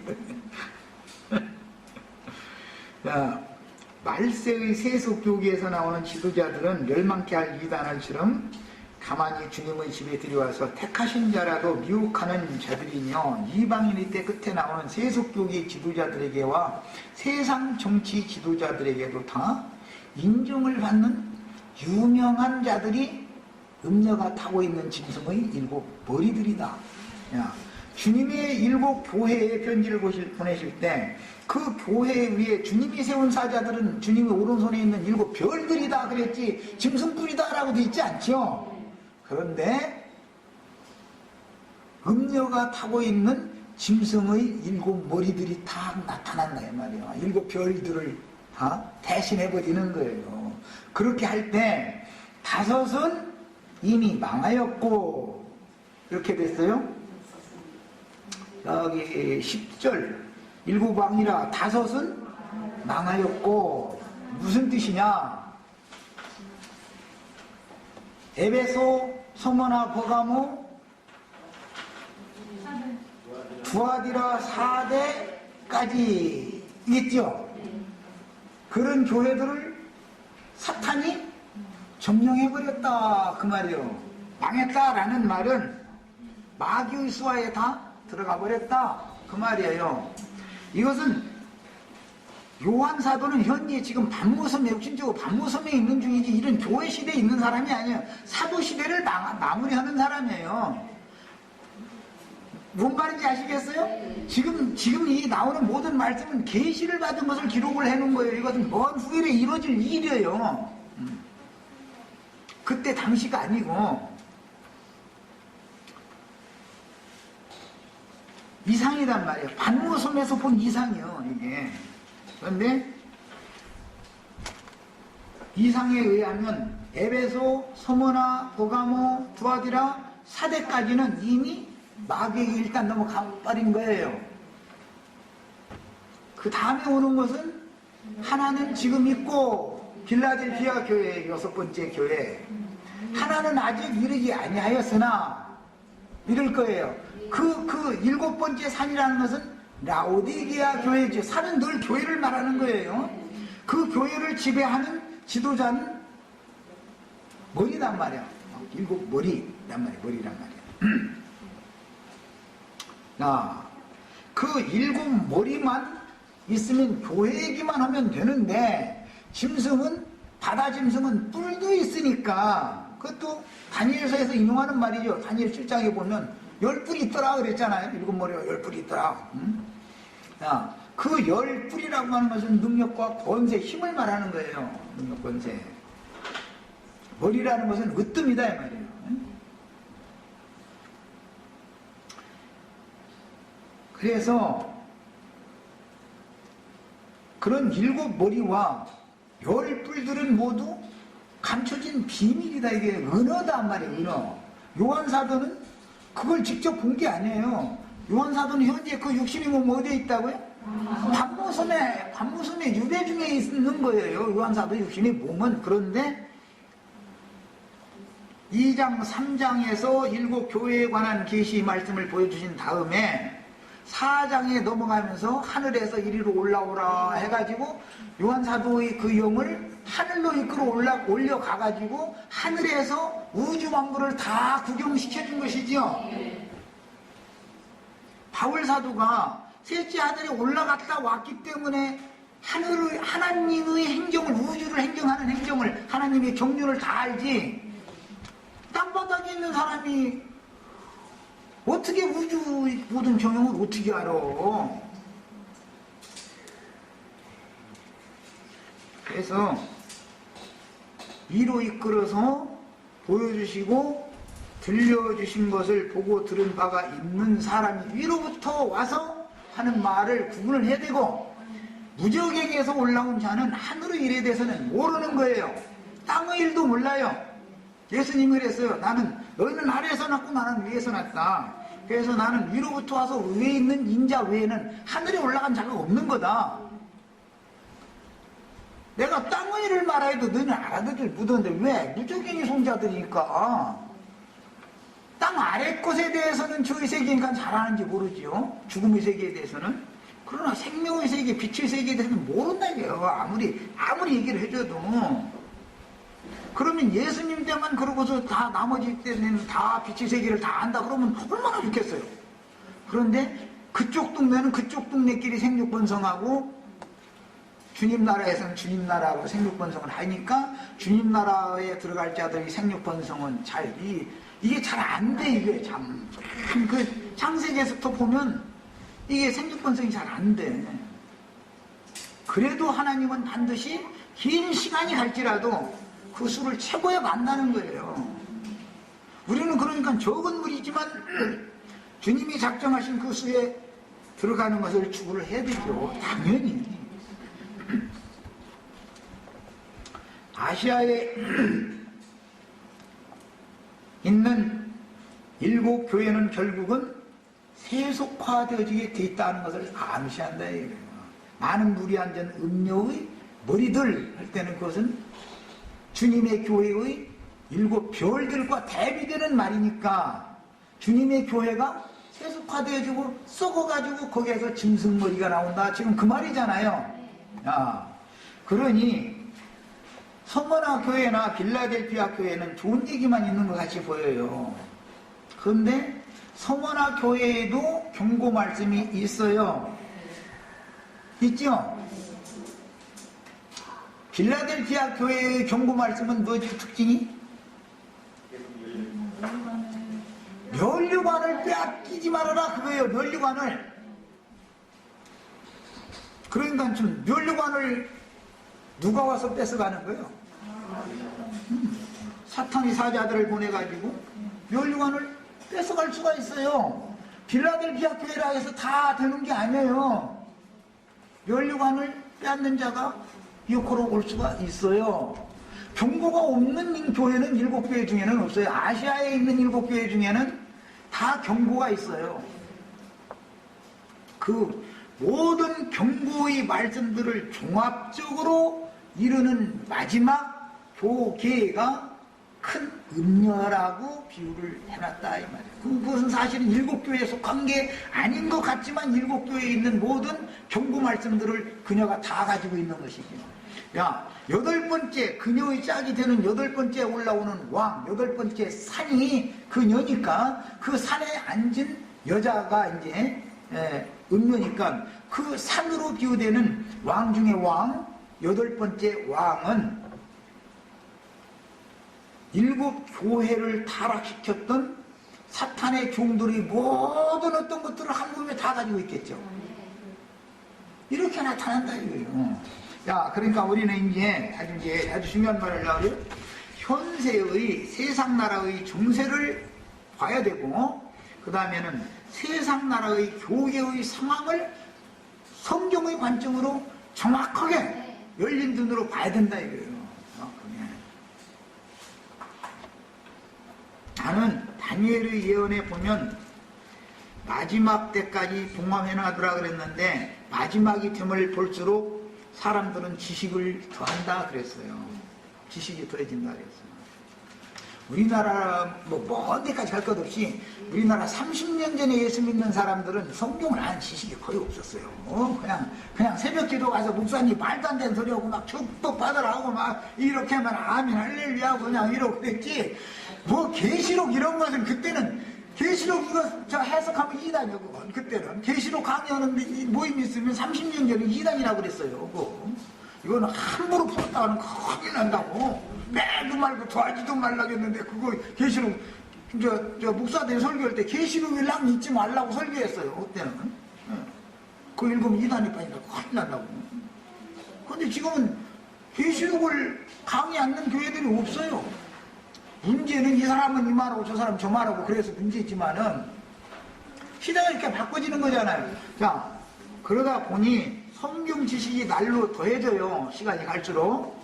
자, 말세의 세속교계에서 나오는 지도자들은 멸망케 할 이단을처럼 가만히 주님의 집에 들여와서 택하신 자라도 미혹하는 자들이며 이방인의 때 끝에 나오는 세속교계 지도자들에게와 세상 정치 지도자들에게도 다 인정을 받는 유명한 자들이 음녀가 타고 있는 짐승의 7 머리들이다. 주님의 7 교회에 편지를 보내실 때 그 교회 위에 주님이 세운 사자들은 주님의 오른손에 있는 7 별들이다 그랬지 짐승뿔이다 라고 돼 있지 않죠. 그런데 음녀가 타고 있는 짐승의 7 머리들이 다 나타난다 이 말이야. 7 별들을 다 대신해버리는 거예요. 그렇게 할 때 5은 이미 망하였고 이렇게 됐어요. 여기 10절 7 왕이라 5은 망하였고 무슨 뜻이냐? 에베소, 소모나, 버가모, 두아디라 4대까지 있죠. 그런 교회들을 사탄이 점령해버렸다 그 말이에요. 망했다라는 말은 마귀의 수하에 다 들어가 버렸다 그 말이에요. 이것은 요한 사도는 현재 지금 반모섬에 육신적으로 반모섬에 있는 중이지 이런 교회 시대에 있는 사람이 아니에요. 사도 시대를 마무리하는 사람이에요. 뭔 말인지 아시겠어요? 지금 이 나오는 모든 말씀은 계시를 받은 것을 기록을 해놓은 거예요. 이것은 먼 후일에 이루어질 일이에요. 그때 당시가 아니고 이상이란 말이에요. 반모섬에서 본 이상이요 이게. 그런데 이상에 의하면 에베소, 소모나, 보가모, 두아디라 4대까지는 이미 마귀에게 일단 넘어가버린 거예요. 그 다음에 오는 것은 하나는 지금 있고 빌라델피아 교회 6번째 교회, 하나는 아직 이르지 아니하였으나 이럴 거예요. 그 7번째 산이라는 것은 라오디게아 교회죠. 산은 늘 교회를 말하는 거예요. 그 교회를 지배하는 지도자는 머리란 말이야. 7 머리란 말이야. 머리란 말이야. 그 7 머리만 있으면 교회 얘기만 하면 되는데 바다 짐승은 뿔도 있으니까 그것도 다니엘서에서 인용하는 말이죠. 다니엘 7장에 보면 10뿔이 있더라 그랬잖아요. 7 머리가 10뿔이 있더라. 그 10뿔이라고 하는 것은 능력과 권세, 힘을 말하는 거예요. 능력, 권세. 머리라는 것은 으뜸이다 이 말이에요. 그래서 그런 7 머리와 10뿔들은 모두 감춰진 비밀이다. 이게 은어다 말이에요. 은어. 요한 사도는 그걸 직접 본 게 아니에요. 요한사도는 현재 그 육신이 몸 어디에 있다고요? 관무섬에 유배 중에 있는 거예요. 요한사도 육신의 몸은. 그런데 2장 3장에서 7교회에 관한 계시 말씀을 보여주신 다음에 4장에 넘어가면서 하늘에서 이리로 올라오라 해가지고 요한사도의 그 영을 하늘로 이끌어 올려가가지고 하늘에서 우주만물을 다 구경시켜준 것이죠. 바울사도가 셋째 하늘에 올라갔다 왔기 때문에 하나님의 행정을, 우주를 행정하는 행정을, 하나님의 경륜을 다 알지. 땅바닥에 있는 사람이 어떻게 우주의 모든 경영을 어떻게 알아? 그래서 위로 이끌어서 보여주시고 들려주신 것을 보고 들은 바가 있는 사람이 위로부터 와서 하는 말을 구분을 해야 되고, 무저갱에서 올라온 자는 하늘의 일에 대해서는 모르는 거예요. 땅의 일도 몰라요. 예수님이 그랬어요. 너희는 아래에서 났고 나는 위에서 났다. 그래서 나는 위로부터 와서 위에 있는 인자 외에는 하늘에 올라간 자가 없는 거다. 내가 땅의 일을 말해도 너희는 알아듣질 못하는데 왜? 무저갱이 손자들이니까. 땅 아래 것에 대해서는 저의 세계니까 잘 아는지 모르지요. 죽음의 세계에 대해서는. 그러나 생명의 세계, 빛의 세계에 대해서는 모른다고요. 아무리 얘기를 해줘도. 그러면 예수님 때만 그러고서 다 나머지 때는 다 빛의 세계를 다 안다 그러면 얼마나 좋겠어요. 그런데 그쪽 동네는 그쪽 동네끼리 생육번성하고 주님 나라에서는 주님 나라하고 생육번성을 하니까 주님 나라에 들어갈 자들이 생육번성은 이게 잘 안 돼. 이게 그 창세기에서부터 보면 이게 생육번성이 잘 안 돼. 그래도 하나님은 반드시 긴 시간이 갈지라도 그 수를 최고에 만나는 거예요. 우리는 그러니까 적은 물이지만 주님이 작정하신 그 수에 들어가는 것을 추구를 해야 되죠. 당연히. 아시아에 있는 7교회는 결국은 세속화되어지게 돼 있다는 것을 암시한다. 많은 물이 앉은 음료의 머리들 할 때는 그것은 주님의 교회의 7별들과 대비되는 말이니까 주님의 교회가 세속화되어지고 썩어가지고 거기에서 짐승머리가 나온다. 지금 그 말이잖아요. 그러니 서머나 교회나 빌라델피아 교회는 좋은 얘기만 있는 것 같이 보여요. 그런데 서머나 교회에도 경고 말씀이 있어요. 있죠? 빌라델피아 교회의 경고 말씀은 뭐지 특징이? 면류관을 빼앗기지 말아라 그거예요. 면류관을. 그러니까 좀 면류관을 누가 와서 뺏어가는 거예요? 사탄이 사자들을 보내가지고 면류관을 뺏어갈 수가 있어요. 빌라델피아 교회라 해서 다 되는 게 아니에요. 면류관을 빼앗는 자가 이코로 올 수가 있어요. 경고가 없는 교회는 7교회 중에는 없어요. 아시아에 있는 7교회 중에는 다 경고가 있어요. 그 모든 경고의 말씀들을 종합적으로 이루는 마지막 교계가 큰 음녀라고 비유를 해놨다 이 말이에요. 그것은 사실은 7교회에 속한 게 아닌 것 같지만 7교회에 있는 모든 경고 말씀들을 그녀가 다 가지고 있는 것이죠. 8번째 그녀의 짝이 되는 8번째 올라오는 왕, 8번째 산이 그녀니까 그 산에 앉은 여자가 이제 음녀니까 그 산으로 비유되는 왕 중의 왕, 8번째 왕은 7교회를 타락시켰던 사탄의 종들이 모든 어떤 것들을 한 몸에 다 가지고 있겠죠. 이렇게 나타난다 이거예요. 그러니까 우리는 이제 아주 중요한 말을 하고요. 현세의 세상 나라의 정세를 봐야 되고, 그 다음에는 세상 나라의 교회의 상황을 성경의 관점으로 정확하게 열린 눈으로 봐야 된다 이거예요. 나는 다니엘의 예언에 보면 마지막 때까지 봉합해놔두라 그랬는데 마지막이 됨을 볼수록 사람들은 지식을 더한다 그랬어요. 지식이 더해진다 그랬어요. 우리나라 먼 데까지 갈 것 없이 우리나라 30년 전에 예수 믿는 사람들은 성경을 아는 지식이 거의 없었어요. 그냥 새벽기도 가서 목사님 말도 안 되는 소리하고 막 축복 받으라 하고 막 이렇게 하면 아멘 할렐루야 하고 그냥 이러고 그랬지. 뭐 계시록 이런 것은 그때는 계시록 이거 저 해석하면 이단이요 그건. 그때는 계시록 강의하는 모임이 있으면 30년 전에 이단이라고 그랬어요. 그거. 이거는 함부로 풀었다가는 큰일 난다고. 매도 말고 도하지도 말라겠는데 그거 계시록 저 목사들 설교할 때 계시록이랑 잊지 말라고 설교했어요. 그때는. 그거 읽으면 이단이 빠진다 큰일 난다고. 근데 지금은 계시록을 강의 않는 교회들이 없어요. 문제는 이 사람은 이 말하고 저 사람 저 말하고 그래서 문제지만은 시대가 이렇게 바꿔지는 거잖아요. 자, 그러다 보니 성경 지식이 날로 더해져요. 시간이 갈수록.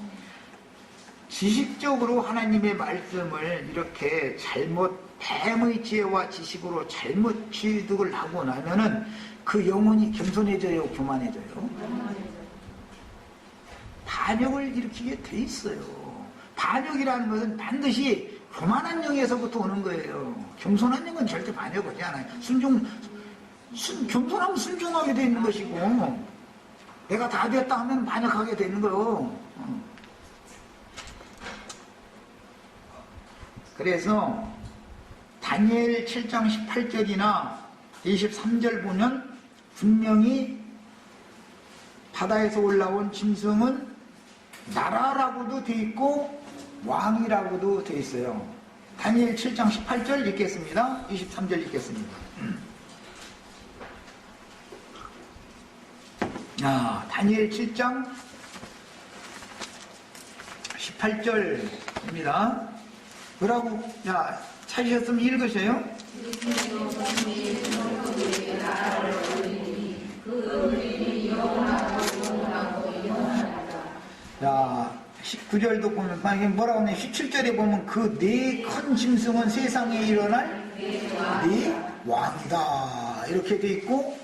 지식적으로 하나님의 말씀을 이렇게 잘못 뱀의 지혜와 지식으로 잘못 취득을 하고 나면은 그 영혼이 겸손해져요, 교만해져요? 반역을 일으키게 돼 있어요. 반역이라는 것은 반드시 교만한 영에서부터 오는 거예요. 겸손한 영은 절대 반역하지 않아요. 겸손하면 순종하게 돼 있는 것이고, 내가 다 됐다 하면 반역하게 되는 거예요. 그래서 다니엘 7장 18절이나 23절 보면 분명히 바다에서 올라온 짐승은 나라라고도 돼 있고 왕이라고도 돼 있어요. 다니엘 7장 18절 읽겠습니다. 23절 읽겠습니다. 다니엘 7장 18절입니다. 뭐라고 찾으셨으면 읽으세요. 자, 19절도 보면 이게 뭐라고 하냐, 17절에 보면 그 네 큰 짐승은 세상에 일어날 네 왕이다 이렇게 돼 있고,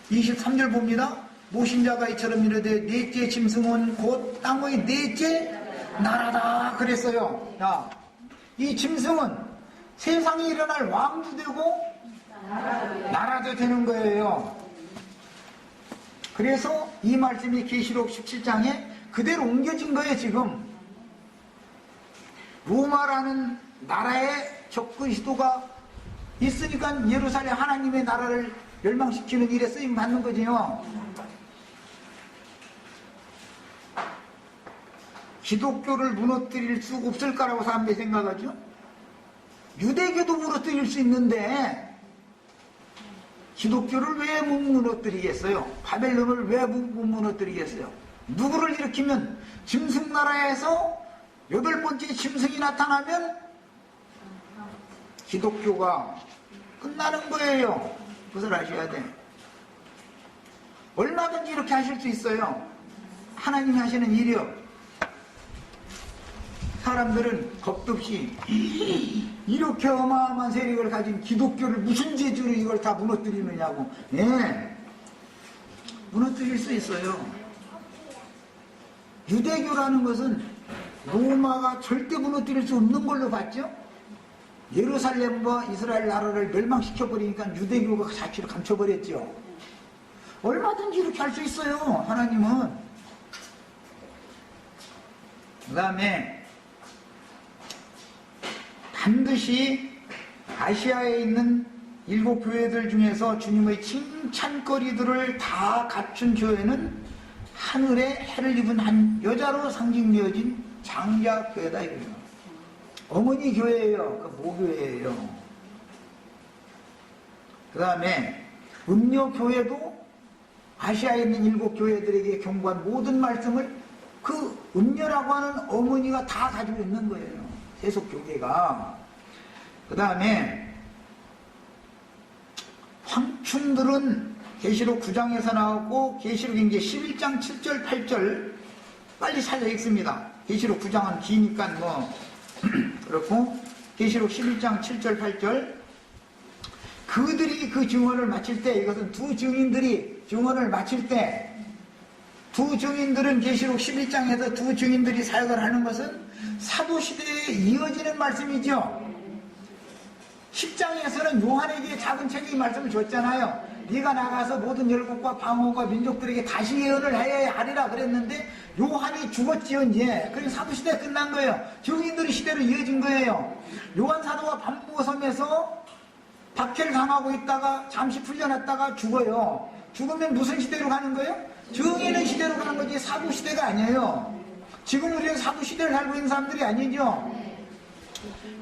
23절 봅니다. 모신자가 이처럼 이르되 넷째 짐승은 곧 땅의 넷째 나라다 그랬어요. 자, 이 짐승은 세상에 일어날 왕도 되고 나라도 되는 거예요. 그래서 이 말씀이 계시록 17장에 그대로 옮겨진 거예요. 지금 로마라는 나라에 적그리스도가 있으니까 예루살렘 하나님의 나라를 멸망시키는 일에 쓰임 받는 거지요. 기독교를 무너뜨릴 수 없을까라고 사람들이 생각하죠. 유대교도 무너뜨릴 수 있는데 기독교를 왜 못 무너뜨리겠어요? 바벨론을 왜 못 무너뜨리겠어요? 누구를 일으키면 짐승나라에서 8번째 짐승이 나타나면 기독교가 끝나는 거예요. 그것을 아셔야 돼. 얼마든지 이렇게 하실 수 있어요. 하나님이 하시는 일이요. 사람들은 겁도 없이 이렇게 어마어마한 세력을 가진 기독교를 무슨 재주로 이걸 다 무너뜨리느냐고. 네, 무너뜨릴 수 있어요. 유대교라는 것은 로마가 절대 무너뜨릴 수 없는 걸로 봤죠. 예루살렘과 이스라엘 나라를 멸망시켜버리니까 유대교가 자취를 감춰버렸죠. 얼마든지 이렇게 할 수 있어요, 하나님은. 그 다음에 반드시 아시아에 있는 7 교회들 중에서 주님의 칭찬거리들을 다 갖춘 교회는 하늘에 해를 입은 한 여자로 상징되어진 장자교회다 이거예요. 어머니 교회예요. 그 모교회예요. 그 다음에 음녀교회도 아시아에 있는 7 교회들에게 경고한 모든 말씀을 그 음녀라고 하는 어머니가 다 가지고 있는 거예요. 세속교계가. 그 다음에 황춘들은 계시록 9장에서 나오고 계시록 이제 11장 7절 8절 빨리 찾아 읽습니다. 계시록 9장은 기니까 뭐 그렇고 계시록 11장 7절 8절 그들이 그 증언을 마칠 때, 이것은 두 증인들이 증언을 마칠 때, 두 증인들은 계시록 11장에서 두 증인들이 사역을 하는 것은 사도시대에 이어지는 말씀이죠. 10장에서는 요한에게 작은 책의 말씀을 줬잖아요. 네가 나가서 모든 열국과 방언과 민족들에게 다시 예언을 해야 하리라 그랬는데 요한이 죽었지요. 이제 그래서 사도시대가 끝난 거예요. 증인들의 시대로 이어진 거예요. 요한 사도가 밤부섬에서 박해를 당하고 있다가 잠시 풀려났다가 죽어요. 죽으면 무슨 시대로 가는 거예요? 증인의 시대로 가는 거지 사도시대가 아니에요. 지금 우리는 사도시대를 살고 있는 사람들이 아니죠.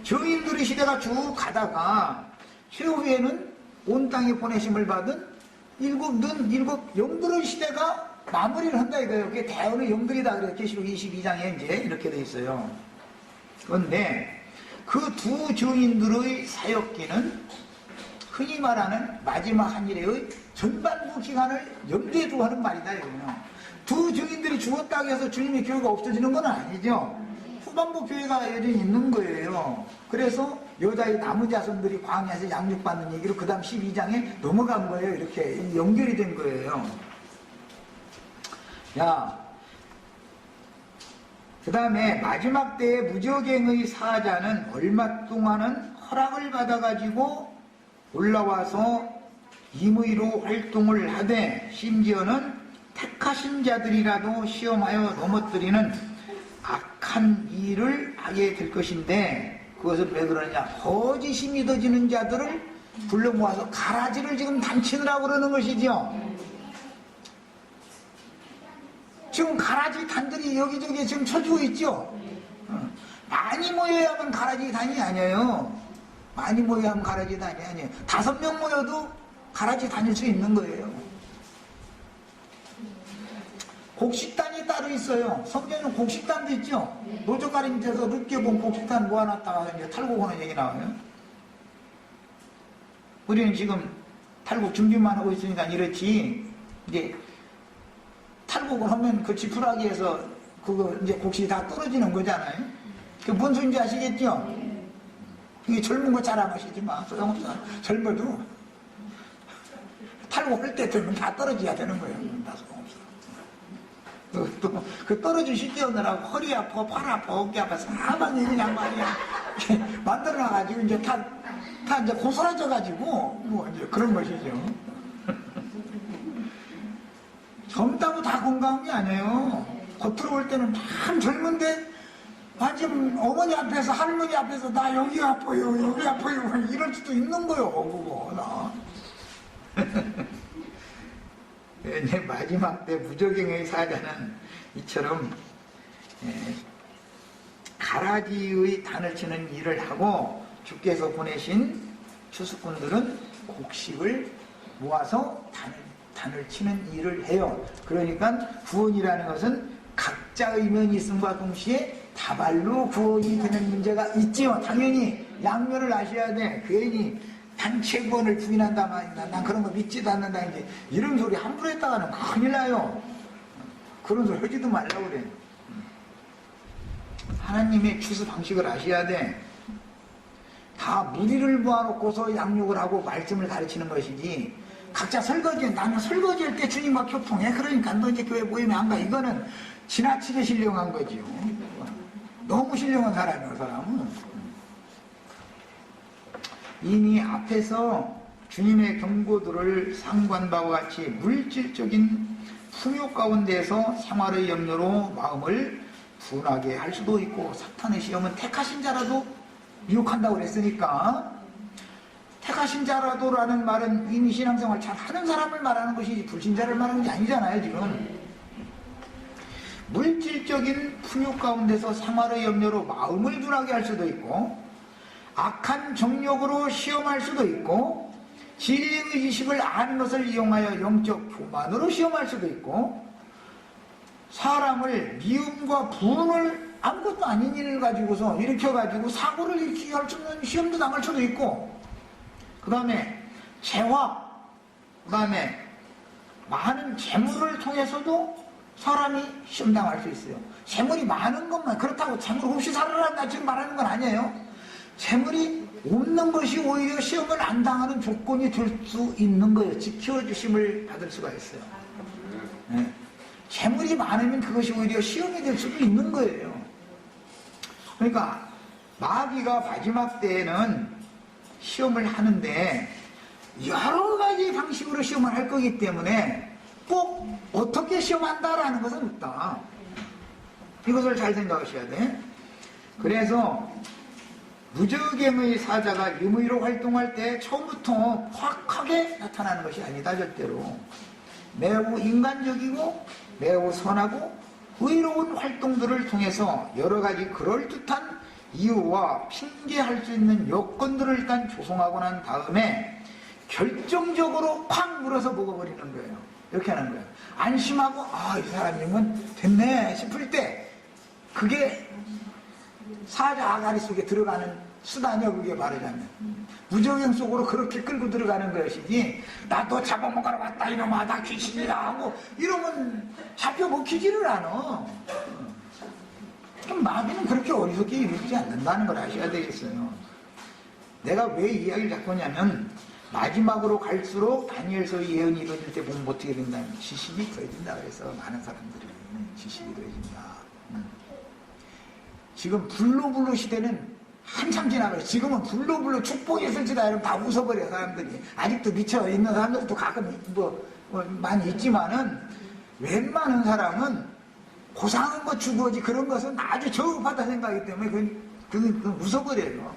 증인들의 시대가 쭉 가다가 최후에는 온 땅에 보내심을 받은 일곱 영들의 시대가 마무리를 한다 이거예요. 그게 대언의 영들이다 그래요. 계시록 22장에 이제 이렇게 돼 있어요. 그런데 그 두 증인들의 사역기는 흔히 말하는 마지막 한 일의 전반부 기간을 염두에 두고 하는 말이다 이거예요. 두 증인들이 죽었다고 해서 주님의 교회가 없어지는 건 아니죠. 후반부 교회가 여전히 있는 거예요. 그래서 여자의 남은 자손들이 광야에서 양육받는 얘기로 그 다음 12장에 넘어간 거예요. 이렇게 연결이 된 거예요. 그 다음에 마지막 때의 무적행의 사자는 얼마 동안은 허락을 받아가지고 올라와서 임의로 활동을 하되 심지어는 택하신 자들이라도 시험하여 넘어뜨리는 악한 일을 하게 될 것인데 그것은 왜 그러냐? 거짓이 믿어지는 자들을 불러 모아서 가라지를 지금 단치느라고 그러는 것이죠. 지금 가라지 단들이 여기저기 지금 쳐주고 있죠. 많이 모여야만 가라지 단이 아니에요. 많이 모여야 하면 가라지 단이 아니에요. 5명 모여도 가라지 다닐 수 있는 거예요. 곡식단이 따로 있어요. 성경에는 곡식단도 있죠. 노조가리 밑에서 늦게 본 곡식단 모아놨다가 이제 탈곡하는 얘기 나와요. 우리는 지금 탈곡 준비만 하고 있으니까 이렇지. 이제 탈곡을 하면 그 지푸라기에서 그거 이제 곡식이 다 떨어지는 거잖아요. 그 뭔 소리인지 아시겠죠? 이게 젊은 거 자랑하시지만 소용없어. 젊어도 탈곡할 때 되면 다 떨어져야 되는 거예요. 다 소용없어. 또 그 떨어지실 때 오느라고 허리 아파, 팔 아파, 어깨 아파, 사방이 그냥 말이야 만들어놔가지고 이제 다 이제 고스라져가지고 뭐 이제 그런 것이죠. 젊다고 다 건강한 게 아니에요. 겉으로 볼 때는 참 젊은데 지금 어머니 앞에서 할머니 앞에서 나 여기 아파요, 여기 아파요 이럴 수도 있는 거요. 그거 나. 이제 마지막 때 무적행의 사자는 이처럼 가라지의 단을 치는 일을 하고 주께서 보내신 추수꾼들은 곡식을 모아서 단을 치는 일을 해요. 그러니까 구원이라는 것은 각자의 면이 있음과 동시에 다발로 구원이 되는 문제가 있지요. 당연히 양면을 아셔야 돼. 괜히 단체 구원을 부인한다 말이다. 난 그런 거 믿지도 않는다. 이제 이런 소리 함부로 했다가는 큰일 나요. 그런 소리 하지도 말라고 그래. 하나님의 추수 방식을 아셔야 돼. 다 무리를 모아놓고서 양육을 하고 말씀을 가르치는 것이지 각자 설거지, 나는 설거지할 때 주님과 교통해. 그러니까 너 이제 교회 모이면 안 가. 이거는 지나치게 신령한 거지요. 너무 신령한 사람이에요, 그 사람은. 이미 앞에서 주님의 경고들을 상고한 바와 같이 물질적인 풍요 가운데서 생활의 염려로 마음을 둔하게 할 수도 있고 사탄의 시험은 택하신 자라도 미혹한다고 그랬으니까 택하신 자라도라는 말은 이미 신앙생활 잘 하는 사람을 말하는 것이지 불신자를 말하는 게 아니잖아요. 지금 물질적인 풍요 가운데서 생활의 염려로 마음을 둔하게 할 수도 있고 악한 정욕으로 시험할 수도 있고 진리의 지식을 아는 것을 이용하여 영적 교만으로 시험할 수도 있고 사람을 미움과 분을 아무것도 아닌 일을 가지고서 일으켜가지고 사고를 일으키게 할 수 있는 시험도 당할 수도 있고 그 다음에 재화, 그 다음에 많은 재물을 통해서도 사람이 시험당할 수 있어요. 재물이 많은 것만 그렇다고 재물 없이 살아라 나 지금 말하는 건 아니에요. 재물이 없는 것이 오히려 시험을 안 당하는 조건이 될 수 있는 거예요. 지켜주심을 받을 수가 있어요. 네. 재물이 많으면 그것이 오히려 시험이 될 수도 있는 거예요. 그러니까 마귀가 마지막 때에는 시험을 하는데 여러 가지 방식으로 시험을 할 거기 때문에 꼭 어떻게 시험한다라는 것은 없다. 이것을 잘 생각하셔야 돼. 그래서 무적행의 사자가 임의로 활동할 때 처음부터 확하게 나타나는 것이 아니다. 절대로 매우 인간적이고 매우 선하고 의로운 활동들을 통해서 여러 가지 그럴듯한 이유와 핑계할 수 있는 여건들을 일단 조성하고 난 다음에 결정적으로 콱 물어서 먹어버리는 거예요. 이렇게 하는 거예요. 안심하고 이 사람이면 됐네 싶을 때 그게 사자 아가리 속에 들어가는 수단이요. 그게 말하자면 무적행 속으로 그렇게 끌고 들어가는 것이지 나도 잡아먹으러 왔다 이놈아 나 귀신이다 하고 이러면 잡혀 먹히지를 않아. 마귀는 그렇게 어리석게 이루지 않는다는 걸 아셔야 되겠어요. 내가 왜 이 이야기를 자꾸 하냐면 마지막으로 갈수록 다니엘서의 예언이 이루어질 때 보면 어떻게 된다면 지식이 더해진다 그래서 많은 사람들이 지식이 더해진다. 지금 블루블루 시대는 한참 지나가요. 지금은 블루블루 축복이 있을지다 이러면 다 웃어버려 사람들이. 아직도 미쳐 있는 사람들도 가끔 많이 있지만은 웬만한 사람은 고상한 것 주고지 그런 것은 아주 저급하다 생각하기 때문에 그건 웃어버려요.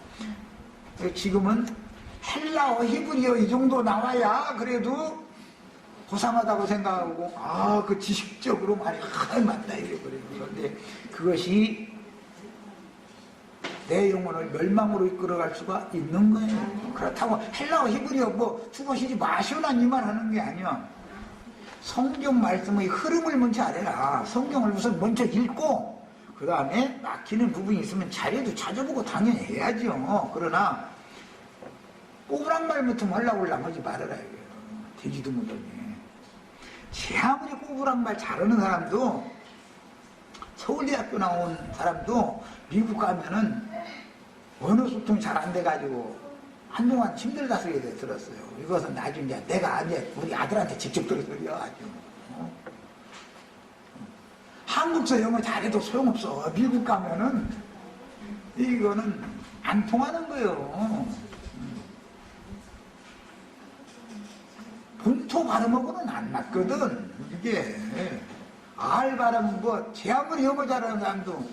지금은 헬라어, 히브리어 이 정도 나와야 그래도 고상하다고 생각하고 그 지식적으로 말이 맞다 이래버려요. 그런데 그것이 내 영혼을 멸망으로 이끌어갈 수가 있는 거예요. 그렇다고 헬라어, 히브리어 죽어시지 마시오난 이만 하는 게 아니야. 성경 말씀의 흐름을 먼저 알아라. 성경을 우선 먼저 읽고 그 다음에 막히는 부분이 있으면 자료도 찾아보고 당연히 해야죠. 그러나 꼬부랑말부터 하려고 하지 말아라 이거예요. 되지도 못하게. 제 아무리 꼬부랑말 잘하는 사람도 서울대학교 나온 사람도 미국 가면은 언어 소통이 잘 안 돼가지고 한동안 힘들다 소리 들었어요. 이것은 나중에 내가 우리 아들한테 직접 들었어요. 아주. 한국서 영어 잘해도 소용없어. 미국 가면은 이거는 안 통하는 거예요. 본토 발음하고는 안 맞거든. 이게 알 발음 제 아무리 영어 잘하는 사람도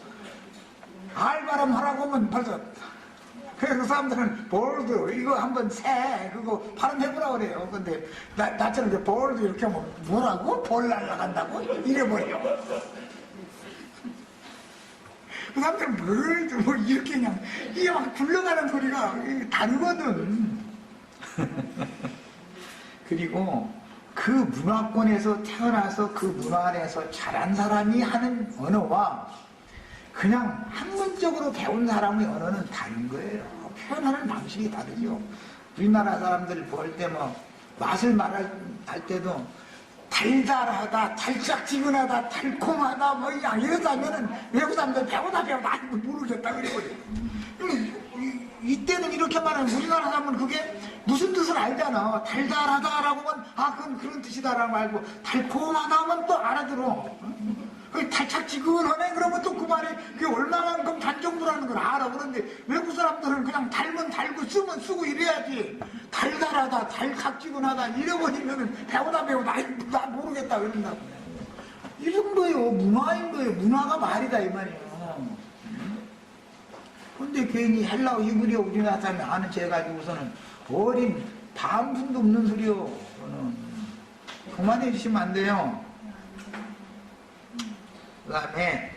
알 발음 하라고 하면 벌써 그래서 그 사람들은 볼드 이거 한번 그거 발음해보라 그래요. 근데 나처럼 이제 볼드 이렇게 하면 뭐라고? 볼 날라간다고? 이래버려. 그 사람들은 뭘 이렇게 그냥 이게 막 굴러가는 소리가 다르거든. 그리고 그 문화권에서 태어나서 그 문화 안에서 자란 사람이 하는 언어와 그냥 학문적으로 배운 사람의 언어는 다른 거예요. 표현하는 방식이 다르죠. 우리나라 사람들 볼 때 맛을 말할 때도 달달하다, 달짝지근하다, 달콤하다 이러다 하면은 외국 사람들 배우다 모르겠다 그래버려요. 이때는 이렇게 말하면 우리나라 사람은 그게 무슨 뜻을 알잖아. 달달하다라고 하면 그건 그런 뜻이다라고 알고 달콤하다 하면 또 알아들어. 달짝지근하네 그러면 또 그 말이 그게 얼마만큼 단정부라는 걸 알아. 그런데 외국 사람들은 그냥 달면 달고 쓰면 쓰고 이래야지 달달하다 달짝지근하다 이래버리면 배우다 나 모르겠다 그런다고. 이 정도예요. 문화인 거예요. 문화가 말이다 이 말이에요. 근데 괜히 헬라어 히브리어 우리나라 사람이 아는 체 가지고서는 어린 반푼도 없는 소리요. 그만해 주시면 안 돼요. 그 다음에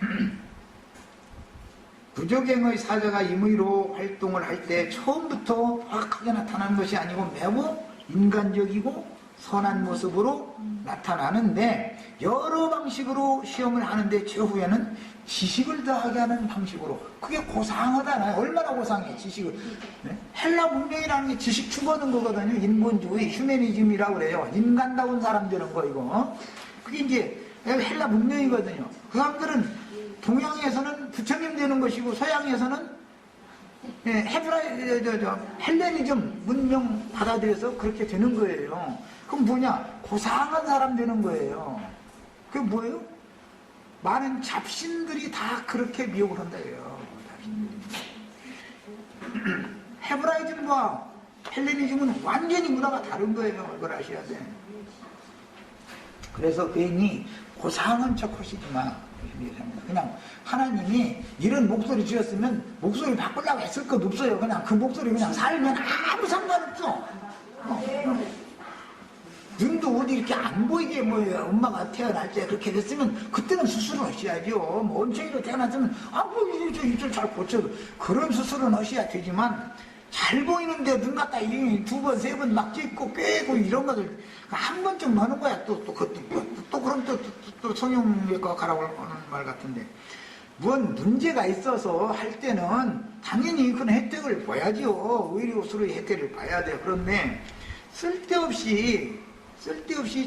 무적행의 사자가 임의로 활동을 할 때 처음부터 확하게 나타나는 것이 아니고 매우 인간적이고 선한 모습으로 나타나는데 여러 방식으로 시험을 하는데 최후에는 지식을 더하게 하는 방식으로 그게 고상하잖아요. 얼마나 고상해 지식을. 네? 헬라 문명이라는 게 지식 추구하는 거거든요. 인본주의 휴머니즘이라고 그래요. 인간다운 사람 되는 거 이거. 그게 이제 헬라 문명이거든요. 그 사람들은 동양에서는 부처님 되는 것이고 서양에서는 헬레니즘 문명 받아들여서 그렇게 되는 거예요. 그럼 뭐냐? 고상한 사람 되는 거예요. 그게 뭐예요? 많은 잡신들이 다 그렇게 미혹을 한다고요. 헤브라이즘과 헬레니즘은 완전히 문화가 다른 거예요. 그걸 아셔야 돼. 그래서 괜히 고상한 척 하시지 마. 그냥 하나님이 이런 목소리 지었으면 목소리 바꾸려고 했을 것 없어요. 그냥 그 목소리 그냥 살면 아무 상관없어. 눈도 어디 이렇게 안 보이게 뭐예요. 엄마가 태어날 때 그렇게 됐으면 그때는 수술을 하셔야죠. 뭐 원청이로 태어났으면 입술 잘 고쳐 그런 수술은 하셔야 되지만 잘 보이는데 눈 갖다 두 번, 세 번 막 찍고 꿰고 이런 것을 한 번쯤 하는 거야. 또 그럼 또 성형외과 가라고 하는 말 같은데. 뭔 문제가 있어서 할 때는 당연히 그런 혜택을 봐야죠. 의료수의 혜택을 봐야 돼요. 그런데 쓸데없이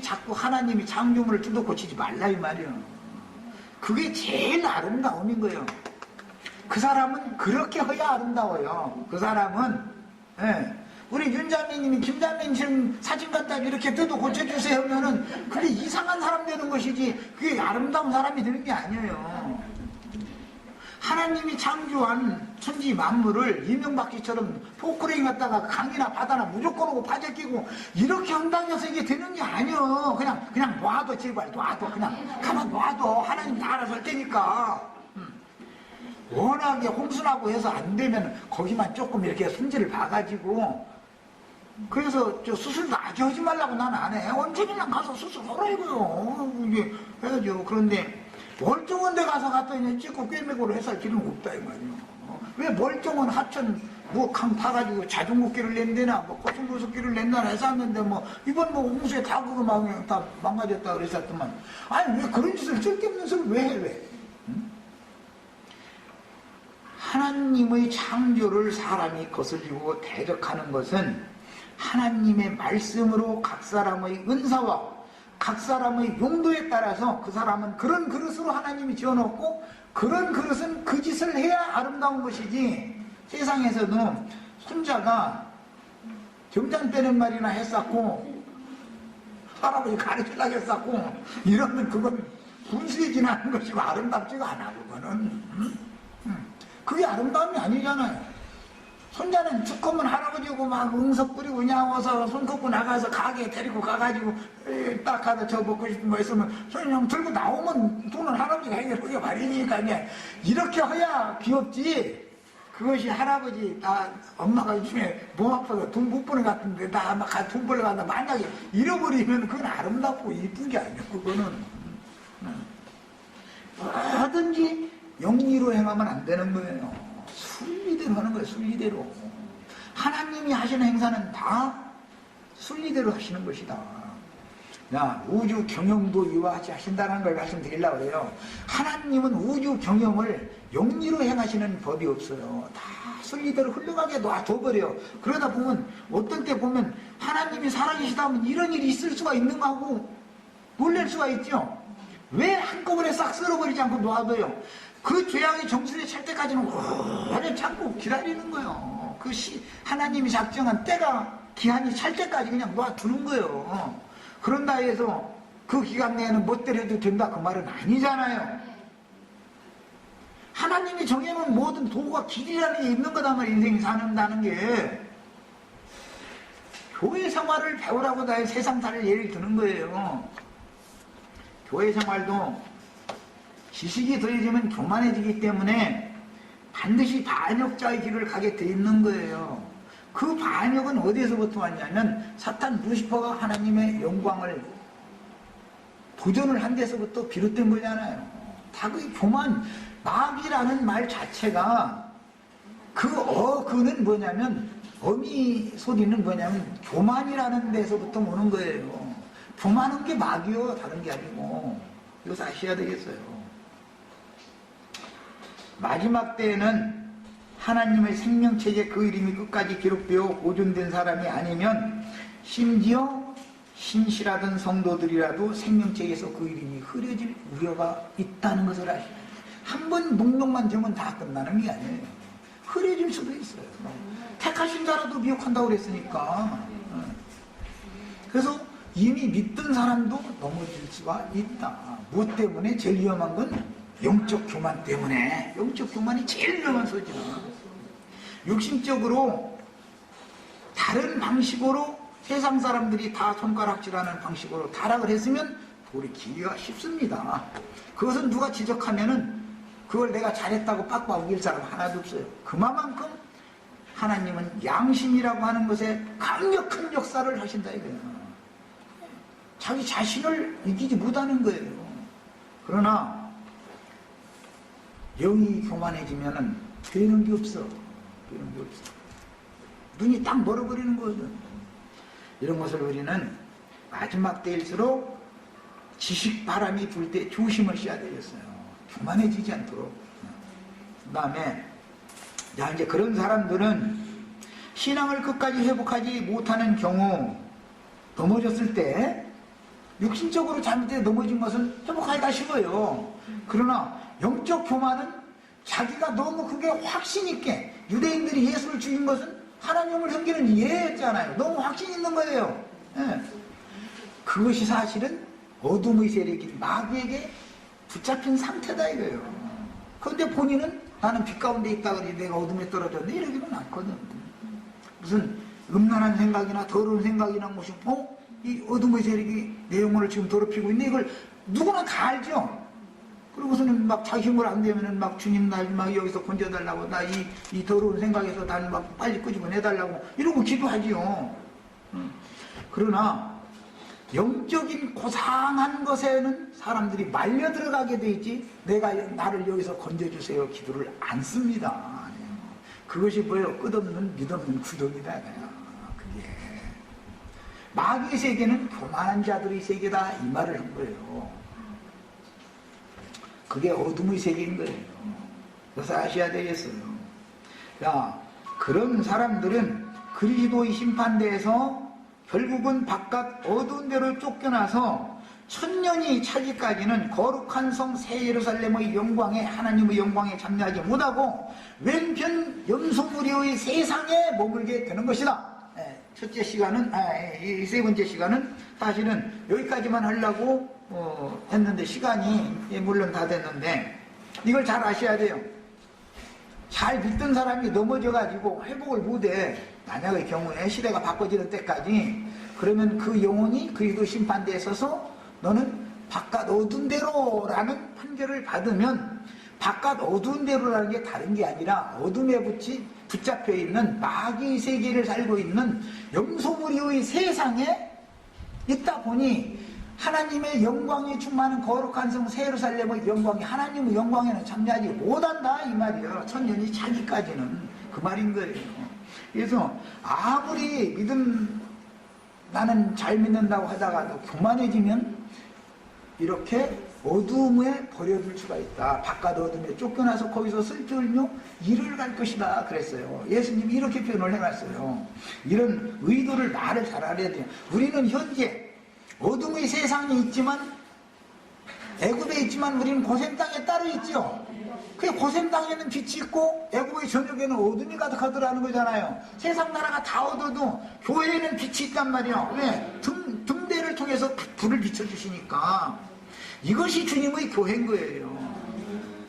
자꾸 하나님이 창조물을 뜯어 고치지 말라 이 말이에요. 그게 제일 아름다움인 거예요. 그 사람은 그렇게 해야 아름다워요. 그 사람은 우리 윤자매님이 김자매님 사진 갖다 이렇게 뜯어 고쳐주세요 하면은 그게 이상한 사람 되는 것이지 그게 아름다운 사람이 되는 게 아니에요. 하나님이 창조한 천지 만물을 이명박씨처럼 포크레인 갖다가 강이나 바다나 무조건 오고 바지 끼고 이렇게 한다고 해서 이게 되는 게 아니에요. 그냥 놔둬 제발 놔둬 그냥 가만 놔둬. 하나님 다 알아서 할 테니까. 워낙에 홍순하고 해서 안 되면 거기만 조금 이렇게 손질을 봐가지고 그래서 저 수술도 아주 하지 말라고 난 안 해. 언제 그냥 가서 수술하라 이거요. 이게 해야죠. 그런데 멀쩡한 데 가서 갔더니 찍고 꿰매고를 해서 할 필요는 없다 이 말이에요. 왜 멀쩡한 하천 강 파가지고 자전거길을 낸대나 뭐 고속길을 낸다나 해서 하는데 뭐 이번 뭐 홍수에 다 그거 다 망가졌다 그랬었더만 아니 왜 그런 짓을 쓸데없는 소리를 왜 해 왜? 하나님의 창조를 사람이 거슬리고 대적하는 것은 하나님의 말씀으로 각 사람의 은사와 각 사람의 용도에 따라서 그 사람은 그런 그릇으로 하나님이 지어놓고 그런 그릇은 그 짓을 해야 아름다운 것이지 세상에서도 손자가 정장 빼는 말이나 했었고 할아버지 가르치려고 했었고 이러면 그건 분수에 지나는 것이고 아름답지가 않아 그거는 그게 아름다움이 아니잖아요. 손자는 죽으면 할아버지고 막 응석 뿌리고 그냥 와서 손 걷고 나가서 가게 데리고 가가지고 딱 가서 저 먹고 싶은 거 있으면 손님 들고 나오면 돈은 할아버지가 해결하게 말이니까 이렇게 해야 귀엽지. 그것이 할아버지 나 엄마가 요즘에 몸 아파서 돈 못 버는 것 같은데 나 아마 돈 벌러 간다 만약에 잃어버리면 그건 아름답고 이쁜 게 아니야. 그거는 뭐든지 영리로 행하면 안 되는 거예요. 순리대로 하는 거예요. 순리대로. 하나님이 하시는 행사는 다 순리대로 하시는 것이다. 우주 경영도 이와같이 하신다는 걸 말씀드리려고 해요. 하나님은 우주 경영을 영리로 행하시는 법이 없어요. 다 순리대로 흘러가게 놔둬버려요. 그러다 보면 어떤 때 보면 하나님이 살아계시다 하면 이런 일이 있을 수가 있는가 하고 놀랄 수가 있죠. 왜 한꺼번에 싹 쓸어버리지 않고 놔둬요. 그 죄악이 정신에 찰 때까지는 오래 참고 기다리는 거예요. 하나님이 작정한 때가 기한이 찰 때까지 그냥 놔두는 거예요. 그런다 해서 그 기간 내에는 멋대로 해도 된다 그 말은 아니잖아요. 하나님이 정해놓은 모든 도구가 길이라는 게 있는 거다 말 인생이 사는다는 게 교회 생활을 배우라고 다 세상사를 예를 드는 거예요. 교회 생활도 지식이 더해지면 교만해지기 때문에 반드시 반역자의 길을 가게 돼 있는 거예요. 그 반역은 어디에서부터 왔냐면 사탄 루시퍼가 하나님의 영광을 도전을 한 데서부터 비롯된 거잖아요. 다 그 교만, 마귀라는 말 자체가 그는 뭐냐면 어미 소리는 뭐냐면 교만이라는 데서부터 오는 거예요. 교만한 게 마귀요 다른 게 아니고 이거 아셔야 되겠어요. 마지막 때에는 하나님의 생명책에 그 이름이 끝까지 기록되어 보존된 사람이 아니면 심지어 신실하던 성도들이라도 생명책에서 그 이름이 흐려질 우려가 있다는 것을 아셔야 돼요. 한 번 목록만 정은 다 끝나는 게 아니에요. 흐려질 수도 있어요. 택하신 자라도 미혹한다고 그랬으니까. 그래서 이미 믿던 사람도 넘어질 수가 있다. 무엇 때문에? 제일 위험한 건 영적 교만 때문에. 영적 교만이 제일 위험한 소지나. 육신적으로 다른 방식으로 세상 사람들이 다 손가락질하는 방식으로 타락을 했으면 돌이키기가 쉽습니다. 그것은 누가 지적하면은 그걸 내가 잘했다고 빡빡 우길 사람 하나도 없어요. 그만큼 하나님은 양심이라고 하는 것에 강력한 역사를 하신다 이거예요. 자기 자신을 이기지 못하는 거예요. 그러나 영이 교만해지면은 되는 게 없어. 되는 게 없어. 눈이 딱 멀어버리는 거거든. 이런 것을 우리는 마지막 때일수록 지식 바람이 불 때 조심을 써야 되겠어요. 교만해지지 않도록. 그 다음에 이제 그런 사람들은 신앙을 끝까지 회복하지 못하는 경우 넘어졌을 때 육신적으로 잘못해 넘어진 것은 회복하기가 쉬워요. 그러나 영적 교만은 자기가 너무 그게 확신 있게 유대인들이 예수를 죽인 것은 하나님을 섬기는 이해였잖아요. 너무 확신 있는 거예요. 예. 그것이 사실은 어둠의 세력인 마귀에게 붙잡힌 상태다 이거예요. 그런데 본인은 나는 빛 가운데 있다 그러지 내가 어둠에 떨어졌네 이러기는 않거든. 무슨 음란한 생각이나 더러운 생각이나 무슨 이 어둠의 세력이 내 영혼을 지금 더럽히고 있네 이걸 누구나 다 알죠. 그리고서는 막 자기 힘을 안 되면은 막 주님 날 막 여기서 건져달라고 나 이 더러운 생각에서 날 막 빨리 끄집어내달라고 이러고 기도하지요. 그러나 영적인 고상한 것에는 사람들이 말려 들어가게 되지 내가 나를 여기서 건져주세요 기도를 안 씁니다. 그것이 뭐예요? 끝없는 믿없는 구덩이다. 그게 마귀의 세계는 교만한 자들의 세계다 이 말을 한 거예요. 그게 어둠의 세계인 거예요. 그래서 아셔야 되겠어요. 자, 그런 사람들은 그리스도의 심판대에서 결국은 바깥 어두운 데로 쫓겨나서 천년이 차기까지는 거룩한 성 새 예루살렘의 영광에 하나님의 영광에 참여하지 못하고 왼편 염소무리의 세상에 머물게 되는 것이다. 첫째 시간은 이 세 번째 시간은 사실은 여기까지만 하려고 했는데 시간이 물론 다 됐는데 이걸 잘 아셔야 돼요. 잘 믿던 사람이 넘어져가지고 회복을 못해. 만약의 경우에 시대가 바꿔지는 때까지 그러면 그 영혼이 그리스도 심판대에 서서 너는 바깥 어두운 데로라는 판결을 받으면 바깥 어두운 데로라는 게 다른 게 아니라 어둠에 붙잡혀 있는 마귀의 세계를 살고 있는 염소무리의 세상에 있다 보니 하나님의 영광이 충만한 거룩한 성 새 예루살렘의 영광이 하나님의 영광에는 참여하지 못한다 이 말이에요. 천년이 차기까지는 그 말인 거예요. 그래서 아무리 나는 잘 믿는다고 하다가도 교만해지면 이렇게 어둠에 버려둘 수가 있다. 바깥 어둠에 쫓겨나서 거기서 슬피 울며 이를 갈 것이다 그랬어요. 예수님이 이렇게 표현을 해놨어요. 이런 의도를 말을 잘 알아야 돼요. 우리는 현재 어둠의 세상에 있지만 애굽에 있지만 우리는 고센 땅에 따로 있죠. 그 고센 땅에는 빛이 있고 애굽의 저녁에는 어둠이 가득하더라는 거잖아요. 세상 나라가 다 얻어도 교회에는 빛이 있단 말이에요. 왜? 등대를 통해서 불을 비춰주시니까 이것이 주님의 교회인 거예요.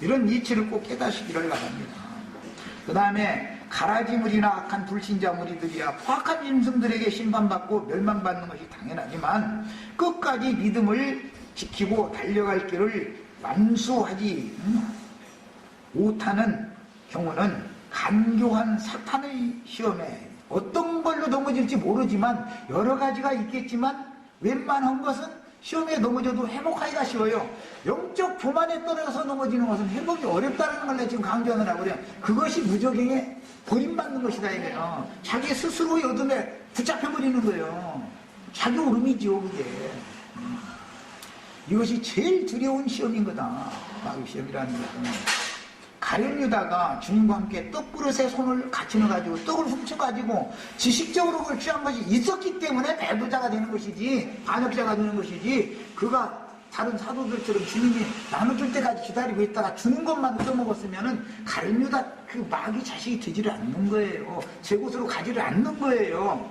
이런 이치를 꼭 깨닫시기를 바랍니다. 그 다음에 가라지물이나 악한 불신자 무리들이야 포악한 짐승들에게 심판받고 멸망받는 것이 당연하지만 끝까지 믿음을 지키고 달려갈 길을 완수하지 못하는 경우는 간교한 사탄의 시험에 어떤 걸로 넘어질지 모르지만 여러 가지가 있겠지만 웬만한 것은 시험에 넘어져도 회복하기가 쉬워요. 영적 교만에 떨어져서 넘어지는 것은 회복이 어렵다는 걸 지금 강조하는 하고 그래요. 그것이 무적행에 버림받는 것이다 이거예요. 자기 스스로의 어둠에 붙잡혀버리는 거예요. 자기 오름이지요 그게. 이것이 제일 두려운 시험인 거다. 마귀 시험이라는 것은. 가룟 유다가 주님과 함께 떡그릇에 손을 같이 넣어가지고 떡을 훔쳐가지고 지식적으로 그걸 취한 것이 있었기 때문에 배부자가 되는 것이지 반역자가 되는 것이지 그가 다른 사도들처럼 주님이 나눠줄 때까지 기다리고 있다가 주는 것만 얻어먹었으면은 가룟유다 그 마귀 자식이 되지를 않는 거예요. 제 곳으로 가지를 않는 거예요.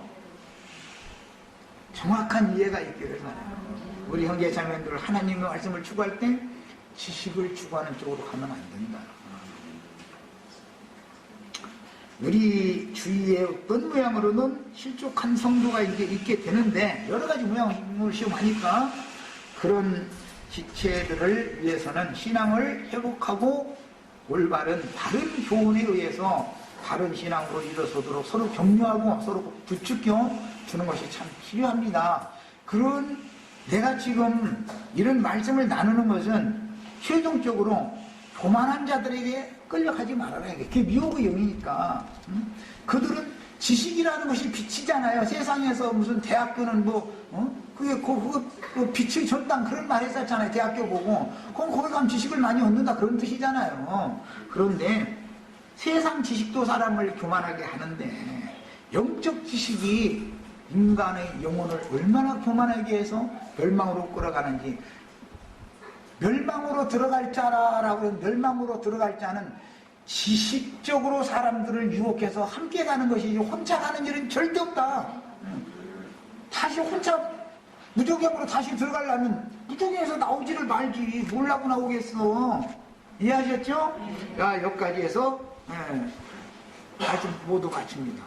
정확한 이해가 있기를 바라요. 우리 형제 자매들 하나님의 말씀을 추구할 때 지식을 추구하는 쪽으로 가면 안 된다. 우리 주위에 어떤 모양으로는 실족한 성도가 이제 있게 되는데 여러 가지 모양을 시험하니까 그런 지체들을 위해서는 신앙을 회복하고 올바른 바른 교훈에 의해서 바른 신앙으로 일어서도록 서로 격려하고 서로 부추겨 주는 것이 참 필요합니다. 그런 내가 지금 이런 말씀을 나누는 것은 최종적으로 교만한 자들에게 끌려가지 말아라. 그게 미혹의 영이니까. 그들은 지식이라는 것이 빛이잖아요. 세상에서 무슨 대학교는 그게 그 빛의 전당 그런 말 했었잖아요. 대학교 보고. 그럼 거기 가면 지식을 많이 얻는다 그런 뜻이잖아요. 그런데 세상 지식도 사람을 교만하게 하는데 영적 지식이 인간의 영혼을 얼마나 교만하게 해서 멸망으로 끌어가는지. 멸망으로 들어갈 자라고 멸망으로 들어갈 자는 지식적으로 사람들을 유혹해서 함께 가는 것이지 혼자 가는 일은 절대 없다. 다시 혼자 무적행으로 다시 들어가려면 무적행에서 나오지를 말지 뭘라고 나오겠어. 이해하셨죠? 야, 여기까지 해서 말씀 모두 마칩니다.